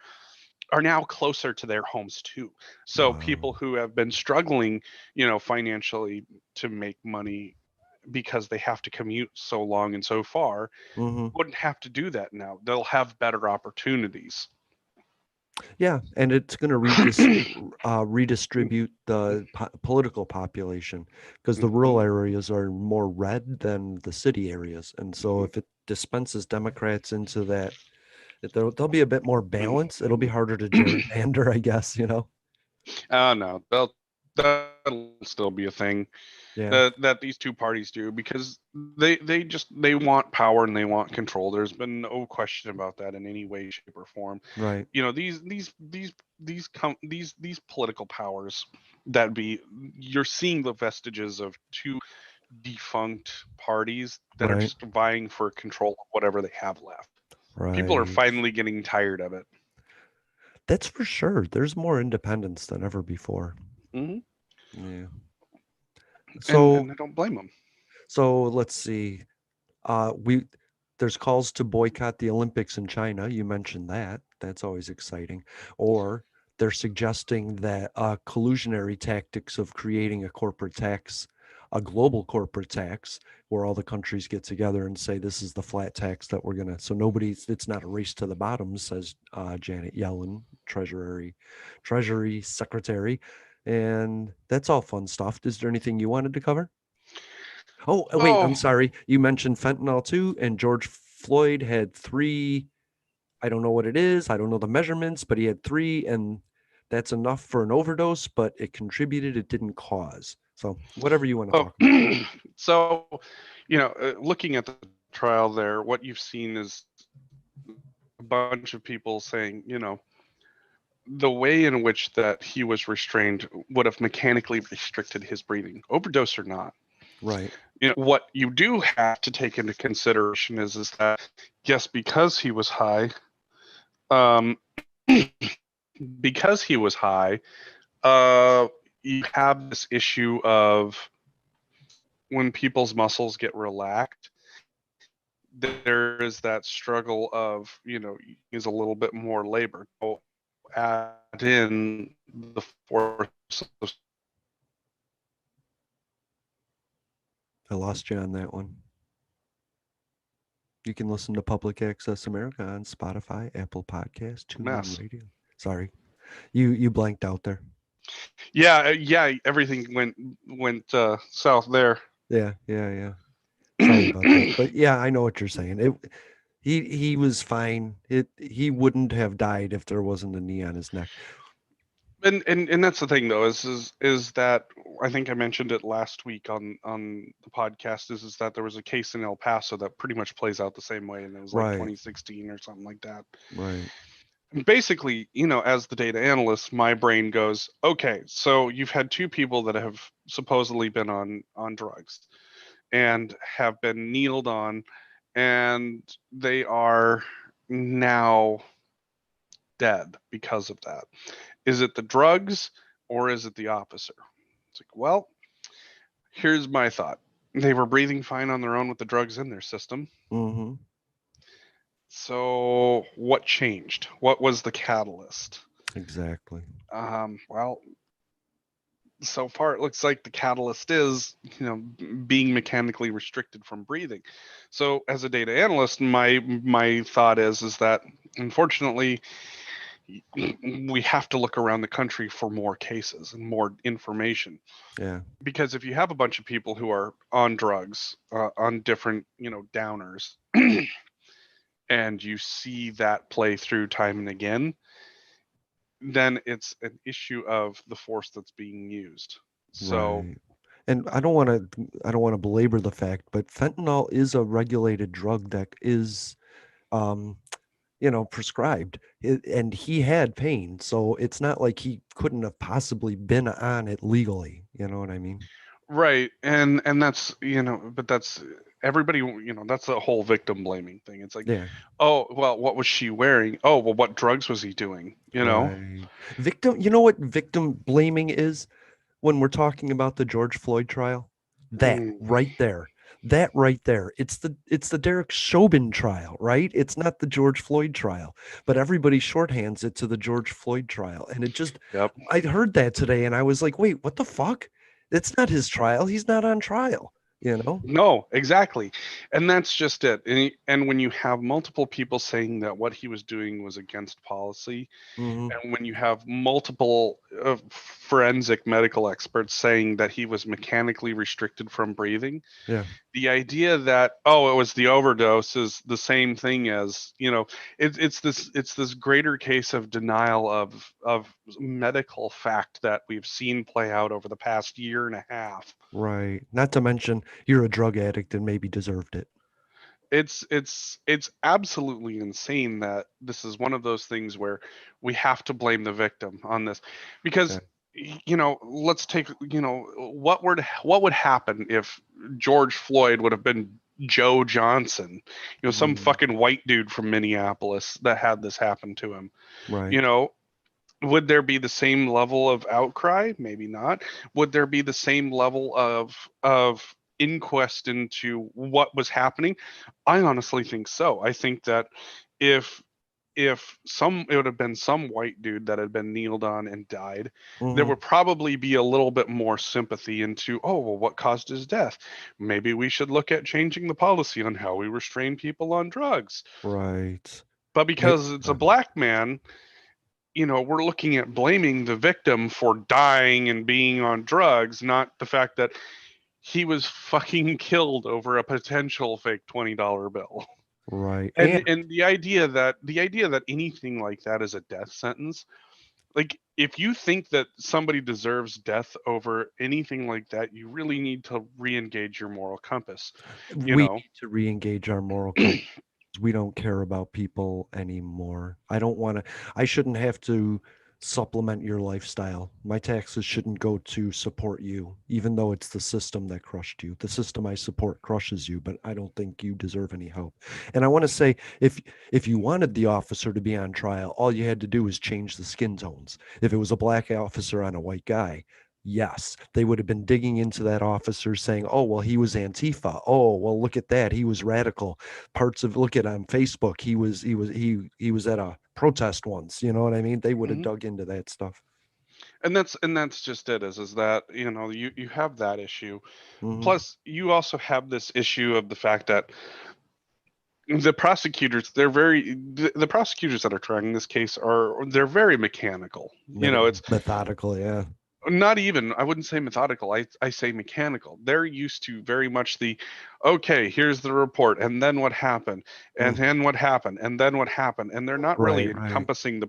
now closer to their homes too. So Wow. people who have been struggling financially to make money because they have to commute so long and so far Mhm. wouldn't have to do that now. They'll have better opportunities. Yeah, and it's going to redistribute the political population because the rural Mhm, areas are more red than the city areas, and so mhm, if it dispenses Democrats into that, there'll be a bit more balance. It'll be harder to mhm. gerrymander, I guess, you know. Oh no, that'll still be a thing Yeah, that these two parties do because they want power and they want control. There's been no question about that in any way, shape, or form. right, These political powers that be you're seeing the vestiges of two defunct parties that are right, just vying for control of whatever they have left. People are right. finally getting tired of it. That's for sure. There's more independence than ever before. Hmm. Yeah. and So, I don't blame them. so let's see. We There's calls to boycott the Olympics in China. You mentioned that. That's always exciting. Or they're suggesting that collusionary tactics of creating a corporate tax, a global corporate tax, where all the countries get together and say this is the flat tax that we're gonna. So it's not a race to the bottom, says Janet Yellen, Treasury Secretary, and that's all fun stuff. Is there anything you wanted to cover? Oh, wait, I'm Oh, sorry. You mentioned fentanyl too, and George Floyd had three. I don't know what it is. I don't know the measurements, but he had three, and that's enough for an overdose, but it contributed, it didn't cause. So, whatever you want to talk about. oh. So, looking at the trial there, what you've seen is a bunch of people saying, the way in which that he was restrained would have mechanically restricted his breathing, overdose or not. Right. What you do have to take into consideration is that yes, um, because he was high, you have this issue of when people's muscles get relaxed, there is that struggle of, use a little bit more labor. So add in the force of Hello? lost you on that one. You can listen to Public Access America on Spotify, Apple Podcasts, A TuneIn mess. Radio. Sorry, you blanked out there. Yeah, yeah. Everything went south there. Yeah, yeah, yeah. Sorry about that, but yeah, I know what you're saying. He was fine. He wouldn't have died if there wasn't a knee on his neck. And that's the thing though is that I think I mentioned it last week on the podcast is that there was a case in El Paso that pretty much plays out the same way, and it was like Right, 2016 or something like that. right. And basically, as the data analyst, my brain goes, okay, so you've had two people that have supposedly been on drugs and have been kneeled on, and they are now dead because of that. Is it the drugs or is it the officer? It's like, well, here's my thought. They were breathing fine on their own with the drugs in their system. Mm-hmm. So what changed? What was the catalyst? Exactly. Well, so far it looks like the catalyst is, being mechanically restricted from breathing. So as a data analyst, my thought is that unfortunately we have to look around the country for more cases and more information, Yeah. because if you have a bunch of people who are on drugs, on different downers, and you see that play through time and again, then it's an issue of the force that's being used. So Right. And I don't want to belabor the fact, but fentanyl is a regulated drug that is um prescribed. And he had pain, so it's not like he couldn't have possibly been on it legally, you know what I mean? right, and that's but that's everybody, that's the whole victim blaming thing. It's like, Yeah. oh well, what was she wearing? Oh well, what drugs was he doing? Right. Victim, you know what victim blaming is when we're talking about the George Floyd trial? That Mm, right there. That right there. It's the Derek Chauvin trial, right? It's not the George Floyd trial, but everybody shorthands it to the George Floyd trial. And it just yep. I heard that today and I was like, "Wait, what the fuck? It's not his trial. He's not on trial." You know? No, exactly. And that's just it. And when you have multiple people saying that what he was doing was against policy, Mhm. and when you have multiple forensic medical experts saying that he was mechanically restricted from breathing, Yeah. the idea that, oh, it was the overdose is the same thing as, it's this greater case of denial of medical fact that we've seen play out over the past year and a half. Right. Not to mention you're a drug addict and maybe deserved it. It's absolutely insane that this is one of those things where we have to blame the victim on this, Yeah. because let's take, what would happen if George Floyd would have been Joe Johnson, some Mhm. fucking white dude from Minneapolis that had this happen to him. you Right. know would there be the same level of outcry? Maybe not. Would there be the same level of inquest into what was happening? I honestly think so. I think that if it would have been some white dude that had been kneeled on and died, there Mhm. would probably be a little bit more sympathy into, oh well, what caused his death? Maybe we should look at changing the policy on how we restrain people on drugs. Right. But May because it's a black man, we're looking at blaming the victim for dying and being on drugs, not the fact that he was fucking killed over a potential fake $20 bill. right. And the idea that anything like that is a death sentence, like if you think that somebody deserves death over anything like that, you really need to re-engage your moral compass. You We know, need to re-engage our moral compass. We don't care about people anymore. I shouldn't have to supplement your lifestyle. My taxes shouldn't go to support you, even though it's the system that crushed you. The system I support crushes you, but I don't think you deserve any help. And I want to say, if you wanted the officer to be on trial, all you had to do was change the skin tones. If it was a black officer on a white guy, yes, they would have been digging into that officer saying, "Oh, well, he was Antifa. Oh, well, look at that. He was radical. Parts of look at on Facebook. He was at a protest once. You know what I mean? They would have mhm. dug into that stuff." And that's just it, is that, you have that issue. Mhm. Plus you also have this issue of the fact that the prosecutors, the prosecutors that are trying this case they're very mechanical. It's Methodical, yeah. not even, I wouldn't say methodical, I say mechanical. They're used to very much the, okay, here's the report, and then what happened, and Mhm. then what happened, and then what happened, and they're not really Right, right. encompassing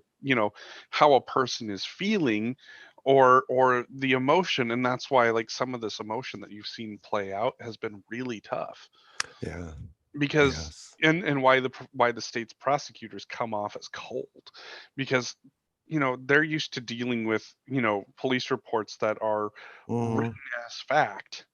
how a person is feeling, or the emotion. And that's why, like, some of this emotion that you've seen play out has been really tough, Yeah. because Yes. and why the state's prosecutors come off as cold, because they're used to dealing with police reports that are written Mhm. as fact,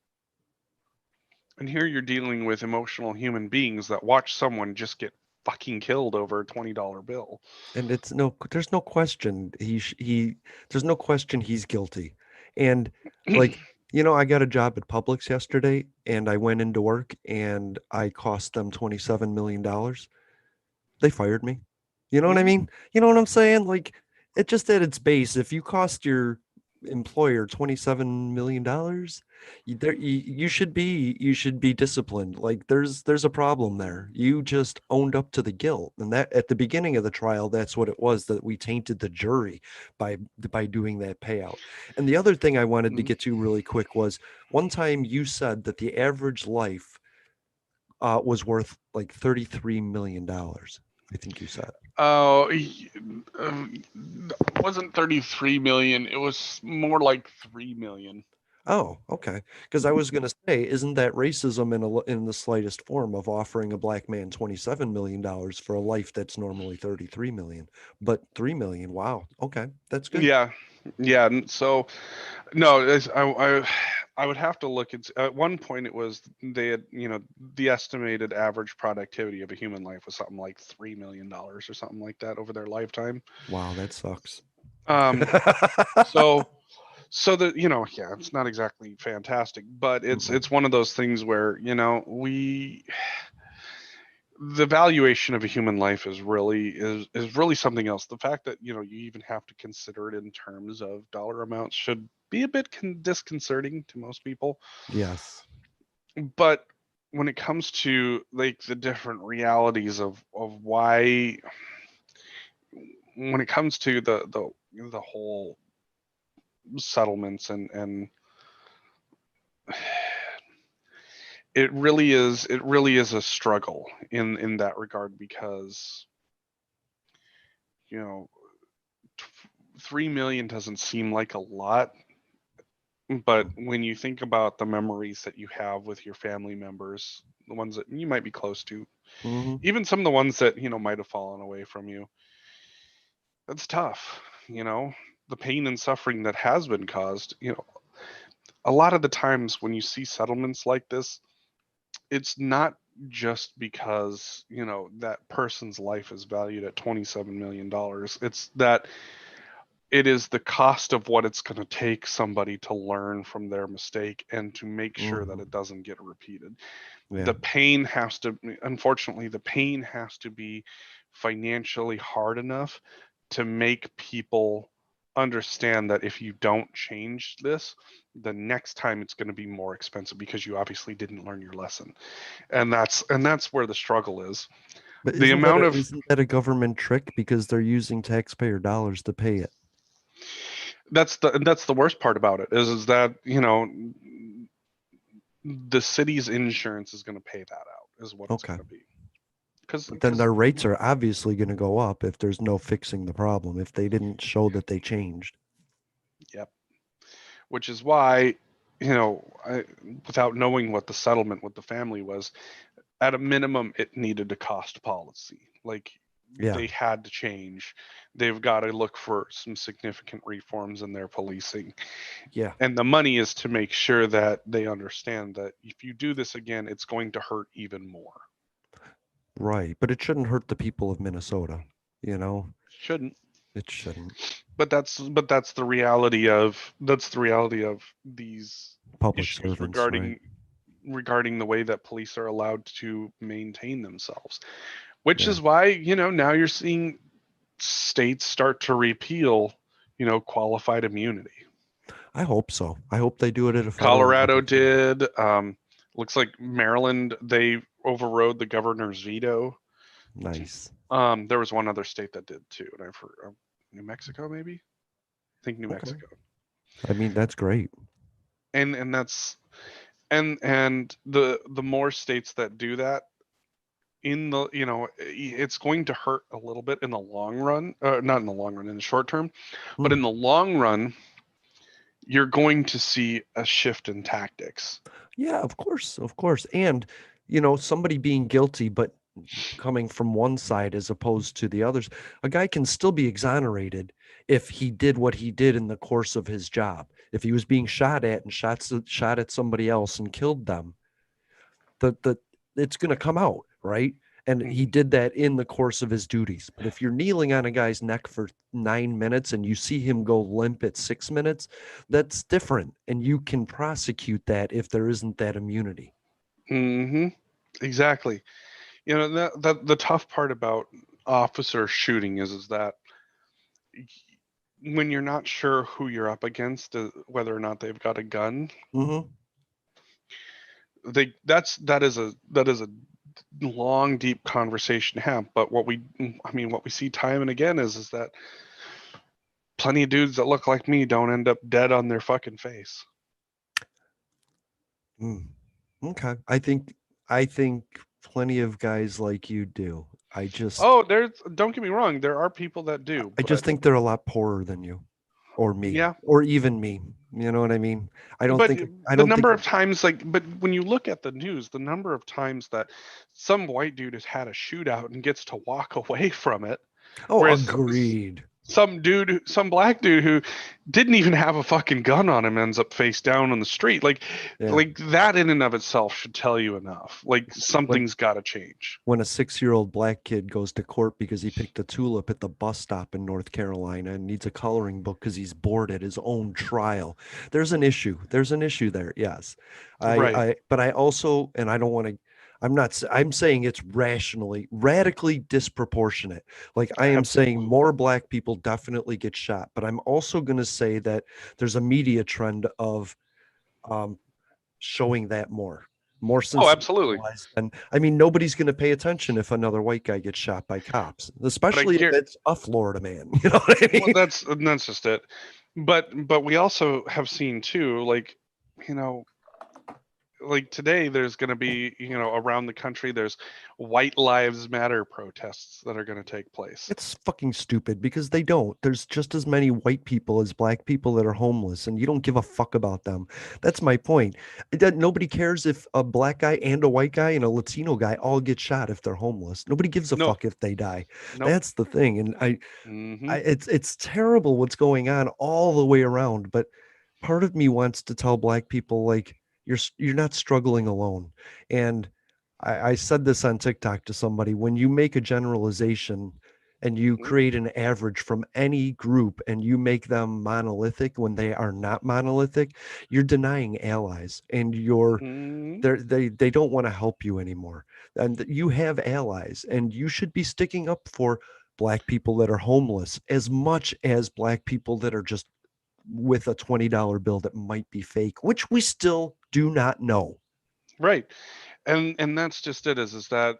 and here you're dealing with emotional human beings that watch someone just get fucking killed over a $20 bill. And there's no question there's no question he's guilty. And like, I got a job at Publix yesterday and I went into work and I cost them $27 million. They fired me. You know what I Mhm. mean? You know what I'm saying? Like, it just at its base, if you cost your employer $27 million, you should be disciplined. Like, there's a problem there. You just owned up to the guilt, and that at the beginning of the trial, that's what it was, that we tainted the jury by doing that payout. And the other thing I wanted to Mhm. get to really quick was one time you said that the average life was worth like $33 million. I think you said. Oh, wasn't 33 million. It was more like 3 million. Oh, okay. Because I was going to say, isn't that racism in the slightest form of offering a black man $27 million for a life that's normally 33 million, but 3 million? Wow. Okay, that's good. Yeah. Yeah. And so, no, I would have to look at one point. It was, they had, the estimated average productivity of a human life was something like $3 million or something like that over their lifetime. Wow, that sucks. Um, so that, yeah, it's not exactly fantastic, but it's Mm-mm. it's one of those things where, we the valuation of a human life is really something else. The fact that, you even have to consider it in terms of dollar amounts should be a bit disconcerting to most people. Yes. But when it comes to, like, the different realities of why, when it comes to the whole settlements, and it really is a struggle in that regard, because you know 3 million doesn't seem like a lot, but when you think about the memories that you have with your family members, the ones that you might be close to, Hmm. even some of the ones that might have fallen away from you, that's tough. The pain and suffering that has been caused, a lot of the times when you see settlements like this, it's not just because that person's life is valued at $27 million. It's that it is the cost of what it's going to take somebody to learn from their mistake and to make sure that Hmm. it doesn't get repeated. Yeah. The pain has to, unfortunately, the pain has to be financially hard enough to make people understand that if you don't change this, the next time it's going to be more expensive, because you obviously didn't learn your lesson. And that's where the struggle is. But The amount of isn't that a government trick because they're using taxpayer dollars to pay it? that's the worst part about it, is that the city's insurance is going to pay that out, is what it's Okay. going to be. because But then because their rates are obviously going to go up if there's no fixing the problem, if they didn't show that they changed. yep. Which is why, without knowing what the settlement with the family was, at a minimum it needed to cost policy. Like, Yeah. they had to change. They've got to look for some significant reforms in their policing, Yeah. and the money is to make sure that they understand that if you do this again, it's going to hurt even more. Right. But it shouldn't hurt the people of Minnesota. You know, Shouldn't. it shouldn't. But that's the reality of these Public issues servants, right? regarding the way that police are allowed to maintain themselves, which Yeah. is why now you're seeing states start to repeal qualified immunity. I hope so. I hope they do it at a federal Colorado level too. did. Looks like Maryland, they overrode the governor's veto. Nice. There was one other state that did too, and I've heard New Mexico maybe. I think New Okay. Mexico. I mean, that's great. And that's and the more states that do that, in the it's going to hurt a little bit in the long run, not in the long run, in the short term, but Hmm. in the long run you're going to see a shift in tactics. Yeah, of course, of course. And, somebody being guilty, but coming from one side as opposed to the others, a guy can still be exonerated if he did what he did in the course of his job. If he was being shot at and shot at somebody else and killed them, the it's going to come out, right? And he Mhm. did that in the course of his duties. But if you're kneeling on a guy's neck for 9 minutes and you see him go limp at 6 minutes, that's different. And you can prosecute that if there isn't that immunity. Mhm. Exactly. That the tough part about officer shooting is that when you're not sure who you're up against, whether or not they've got a gun, Mm-hmm. that is a long, deep conversation to have. But what we see time and again is that plenty of dudes that look like me don't end up dead on their fucking face. Mm. Okay. I think plenty of guys like you do. I just Oh, don't get me wrong, there are people that do, I just but think they're a lot poorer than you or me yeah, or even me. You know what I mean? I don't but think I the don't think number of times, but when you look at the news, the number of times that some white dude has had a shootout and gets to walk away from it, Oh, whereas agreed. some black dude who didn't even have a fucking gun on him ends up face down on the street. Yeah. Like that in and of itself should tell you enough. Like When something's got to change. when a 6-year-old black kid goes to court because he picked a tulip at the bus stop in North Carolina and needs a coloring book because he's bored at his own trial, there's an issue. There's an issue there. Yes. Right. But I also, and I don't want to, I'm saying it's radically disproportionate. Like I am saying Absolutely. more black people definitely get shot, but I'm also going to say that there's a media trend of um, showing that more Oh, absolutely. sensationalized. And I mean, nobody's going to pay attention if another white guy gets shot by cops, But I especially if get it's a Florida man. You know what I well, mean? that's just it. But we also have seen too, you know, like today there's going to be, around the country there's white lives matter protests that are going to take place. It's fucking stupid because they don't. There's just as many white people as black people that are homeless, and you don't give a fuck about them. That's my point. Nobody cares if a black guy and a white guy and a Latino guy all get shot if they're homeless. Nobody gives a No. fuck if they die. Nope. That's the thing. And Mhm. it's terrible what's going on all the way around. But part of me wants to tell black people like you're not struggling alone. And I said this on TikTok to somebody. When you make a generalization and you Mhm. create an average from any group and you make them monolithic when they are not monolithic, you're denying allies and Mhm. they don't want to help you anymore. And you have allies and you should be sticking up for black people that are homeless as much as black people that are just with a $20 bill that might be fake, which we still do not know. Right. And that's just it, is that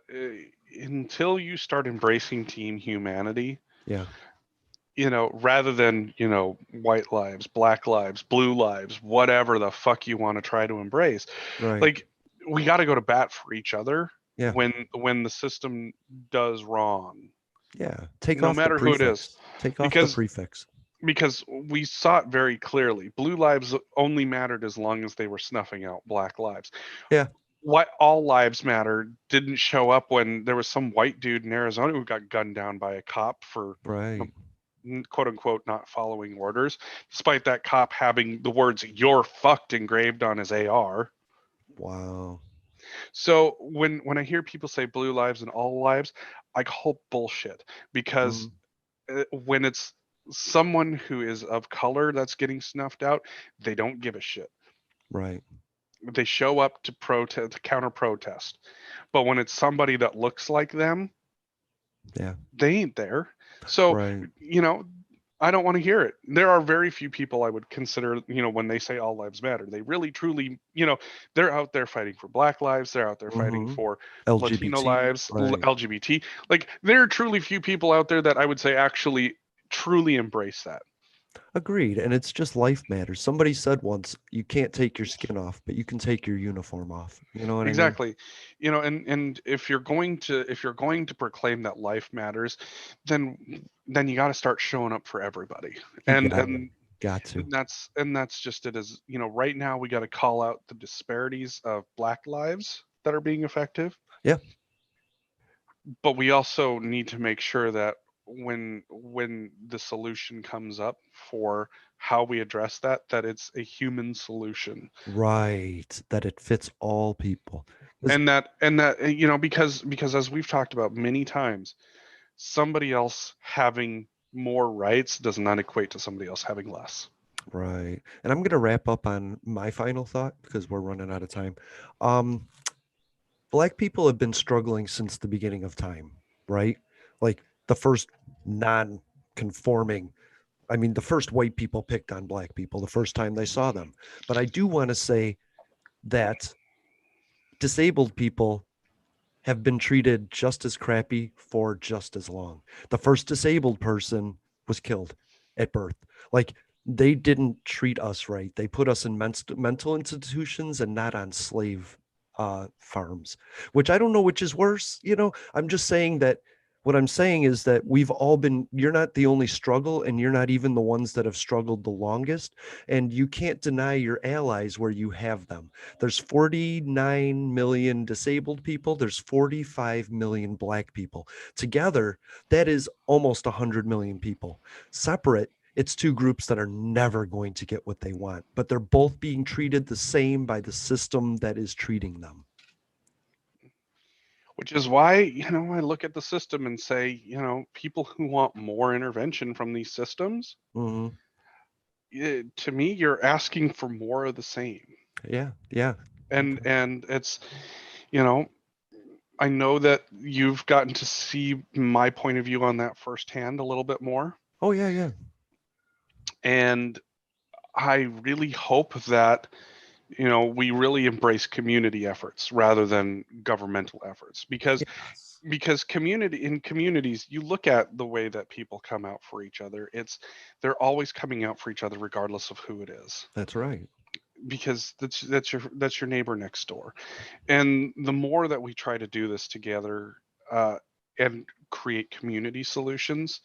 until you start embracing team humanity, Yeah, rather than, white lives, black lives, blue lives, whatever the fuck you want to try to embrace, right. like we got to go to bat for each other Yeah, when the system does wrong, yeah. Take no off the matter who it is. prefix. Take off the because prefix. because we saw it very clearly. Blue lives only mattered as long as they were snuffing out black lives. Yeah, What all lives matter didn't show up when there was some white dude in Arizona who got gunned down by a cop for, right. quote unquote, not following orders, despite that cop having the words "you're fucked" engraved on his AR. Wow. So when I hear people say blue lives and all lives, I call bullshit, because Mhm. when it's someone who is of color that's getting snuffed out, they don't give a shit. Right. They show up to protest, to counter protest. But when it's somebody that looks like them, Yeah, they ain't there. So, right. you know, I don't want to hear it. There are very few people I would consider, when they say all lives matter, they really truly, they're out there fighting for Black lives, they're out there fighting Mhm. for Latino LGBT, lives, right. LGBT. Like, there are truly few people out there that I would say actually truly embrace that. Agreed, and it's just life matters. Somebody said once, "You can't take your skin off, but you can take your uniform off." You know what I mean? Exactly. And if you're going to proclaim that life matters, then you got to start showing up for everybody. You And got it. and Got to. and that's just it. As right now we got to call out the disparities of Black lives that are being effective, Yeah, but we also need to make sure that when the solution comes up for how we address that it's a human solution. right. That it fits all people. 'Cause And that because as we've talked about many times, somebody else having more rights does not equate to somebody else having less. right. And I'm gonna wrap up on my final thought because we're running out of time. Um, Black people have been struggling since the beginning of time, right? Like the first non-conforming, I mean, the first white people picked on black people the first time they saw them. But I do want to say that disabled people have been treated just as crappy for just as long. The first disabled person was killed at birth. Like they didn't treat us right. They put us in mental institutions and not on slave farms, which I don't know which is worse. I'm just saying that what I'm saying is that we've all been, you're not the only struggle, and you're not even the ones that have struggled the longest. And you can't deny your allies where you have them. There's 49 million disabled people, there's 45 million black people. Together, that is almost 100 million people. Separate, it's two groups that are never going to get what they want, but they're both being treated the same by the system that is treating them. Which is why, I look at the system and say, people who want more intervention from these systems, Hmm. to me, you're asking for more of the same. Yeah, yeah. And it's, you know, I know that you've gotten to see my point of view on that firsthand a little bit more. Oh, yeah, yeah. And I really hope that, we really embrace community efforts rather than governmental efforts, Yes, because communities, you look at the way that people come out for each other, they're always coming out for each other regardless of who it is, that's right. because that's your neighbor next door. And the more that we try to do this together, uh, and create community solutions,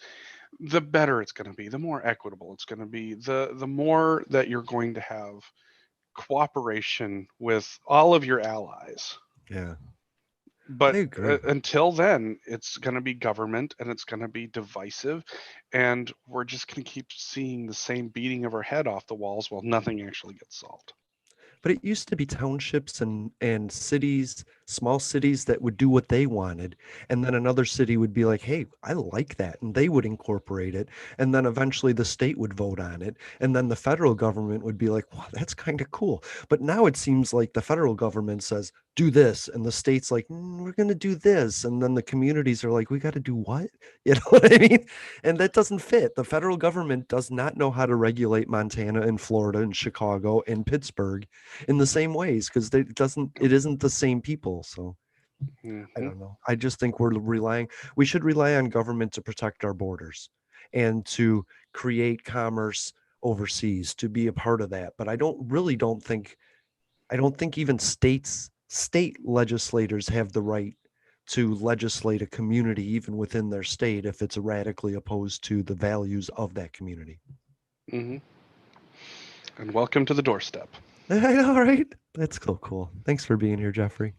the better it's going to be, the more equitable it's going to be, the more that you're going to have cooperation with all of your allies. Yeah, I But agree. until then, it's going to be government, and it's going to be divisive, and we're just going to keep seeing the same beating of our head off the walls while nothing actually gets solved. But it used to be townships and cities, small cities that would do what they wanted, and then another city would be like, "Hey, I like that," and they would incorporate it, and then eventually the state would vote on it, and then the federal government would be like, "Wow, that's kind of cool." But now it seems like the federal government says, "Do this," and the state's like, "We're going to do this," and then the communities are like, "We got to do what?" You know what I mean? And that doesn't fit. The federal government does not know how to regulate Montana and Florida and Chicago and Pittsburgh in the same ways because it isn't the same people. So I Hmm. don't know. I just think we should rely on government to protect our borders and to create commerce overseas, to be a part of that. But I don't think even state legislators have the right to legislate a community even within their state if it's radically opposed to the values of that community. Hmm. And welcome to the doorstep. I know, right? That's so cool. Thanks for being here, Jeffrey.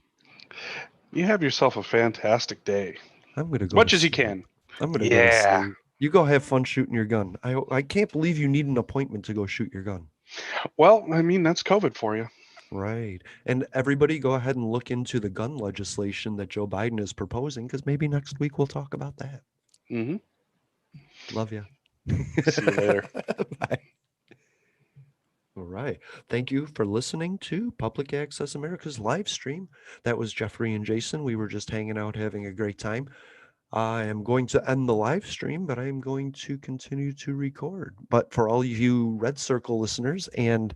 You have yourself a fantastic day, I'm gonna as go to much as you sleep. can. I'm gonna go to Yeah. sleep. You go have fun shooting your gun. I can't believe you need an appointment to go shoot your gun. Well, I mean, that's COVID for you. Right. And everybody go ahead and look into the gun legislation that Joe Biden is proposing, because maybe next week we'll talk about that. Hmm. Love you. See you later. Bye. All right. Thank you for listening to Public Access America's live stream. That was Jeffrey and Jason. We were just hanging out, having a great time. I am going to end the live stream, but I am going to continue to record. But for all of you Red Circle listeners and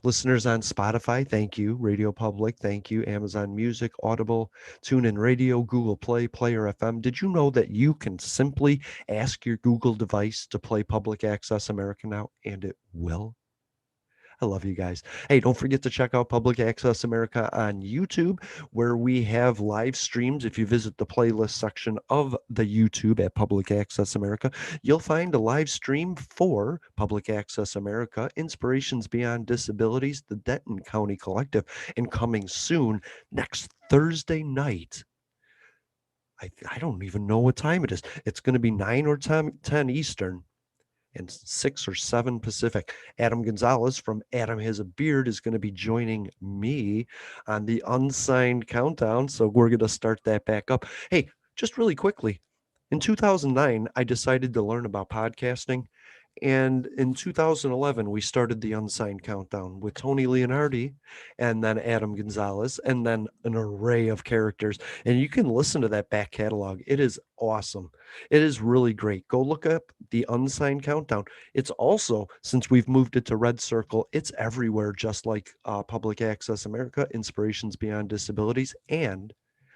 listeners on Spotify, thank you. Radio Public, thank you. Amazon Music, Audible, TuneIn Radio, Google Play, Player FM. Did you know that you can simply ask your Google device to play Public Access America now, and it will? I love you guys. Hey, don't forget to check out Public Access America on YouTube, where we have live streams. If you visit the playlist section of the YouTube at Public Access America, you'll find a live stream for Public Access America, Inspirations Beyond Disabilities, the Denton County Collective, and coming soon, next Thursday night. I don't even know what time it is. It's going to be 9 or 10 Eastern and 6 or 7 Pacific. Adam Gonzalez from Adam Has a Beard is going to be joining me on the Unsigned Countdown. So we're going to start that back up. Hey, just really quickly, in 2009, I decided to learn about podcasting. And in 2011, we started the Unsigned Countdown with Tony Leonardi and then Adam Gonzalez and then an array of characters. And you can listen to that back catalog. It is awesome. It is really great. Go look up the Unsigned Countdown. It's also, since we've moved it to Red Circle, it's everywhere, just like Public Access America, Inspirations Beyond Disabilities, and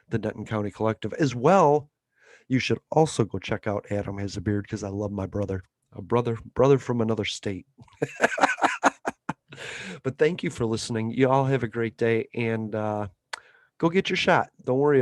the Denton County Collective as well. You should also go check out Adam Has a Beard because I love my brother. A brother from another state. But thank you for listening. You all have a great day and go get your shot. Don't worry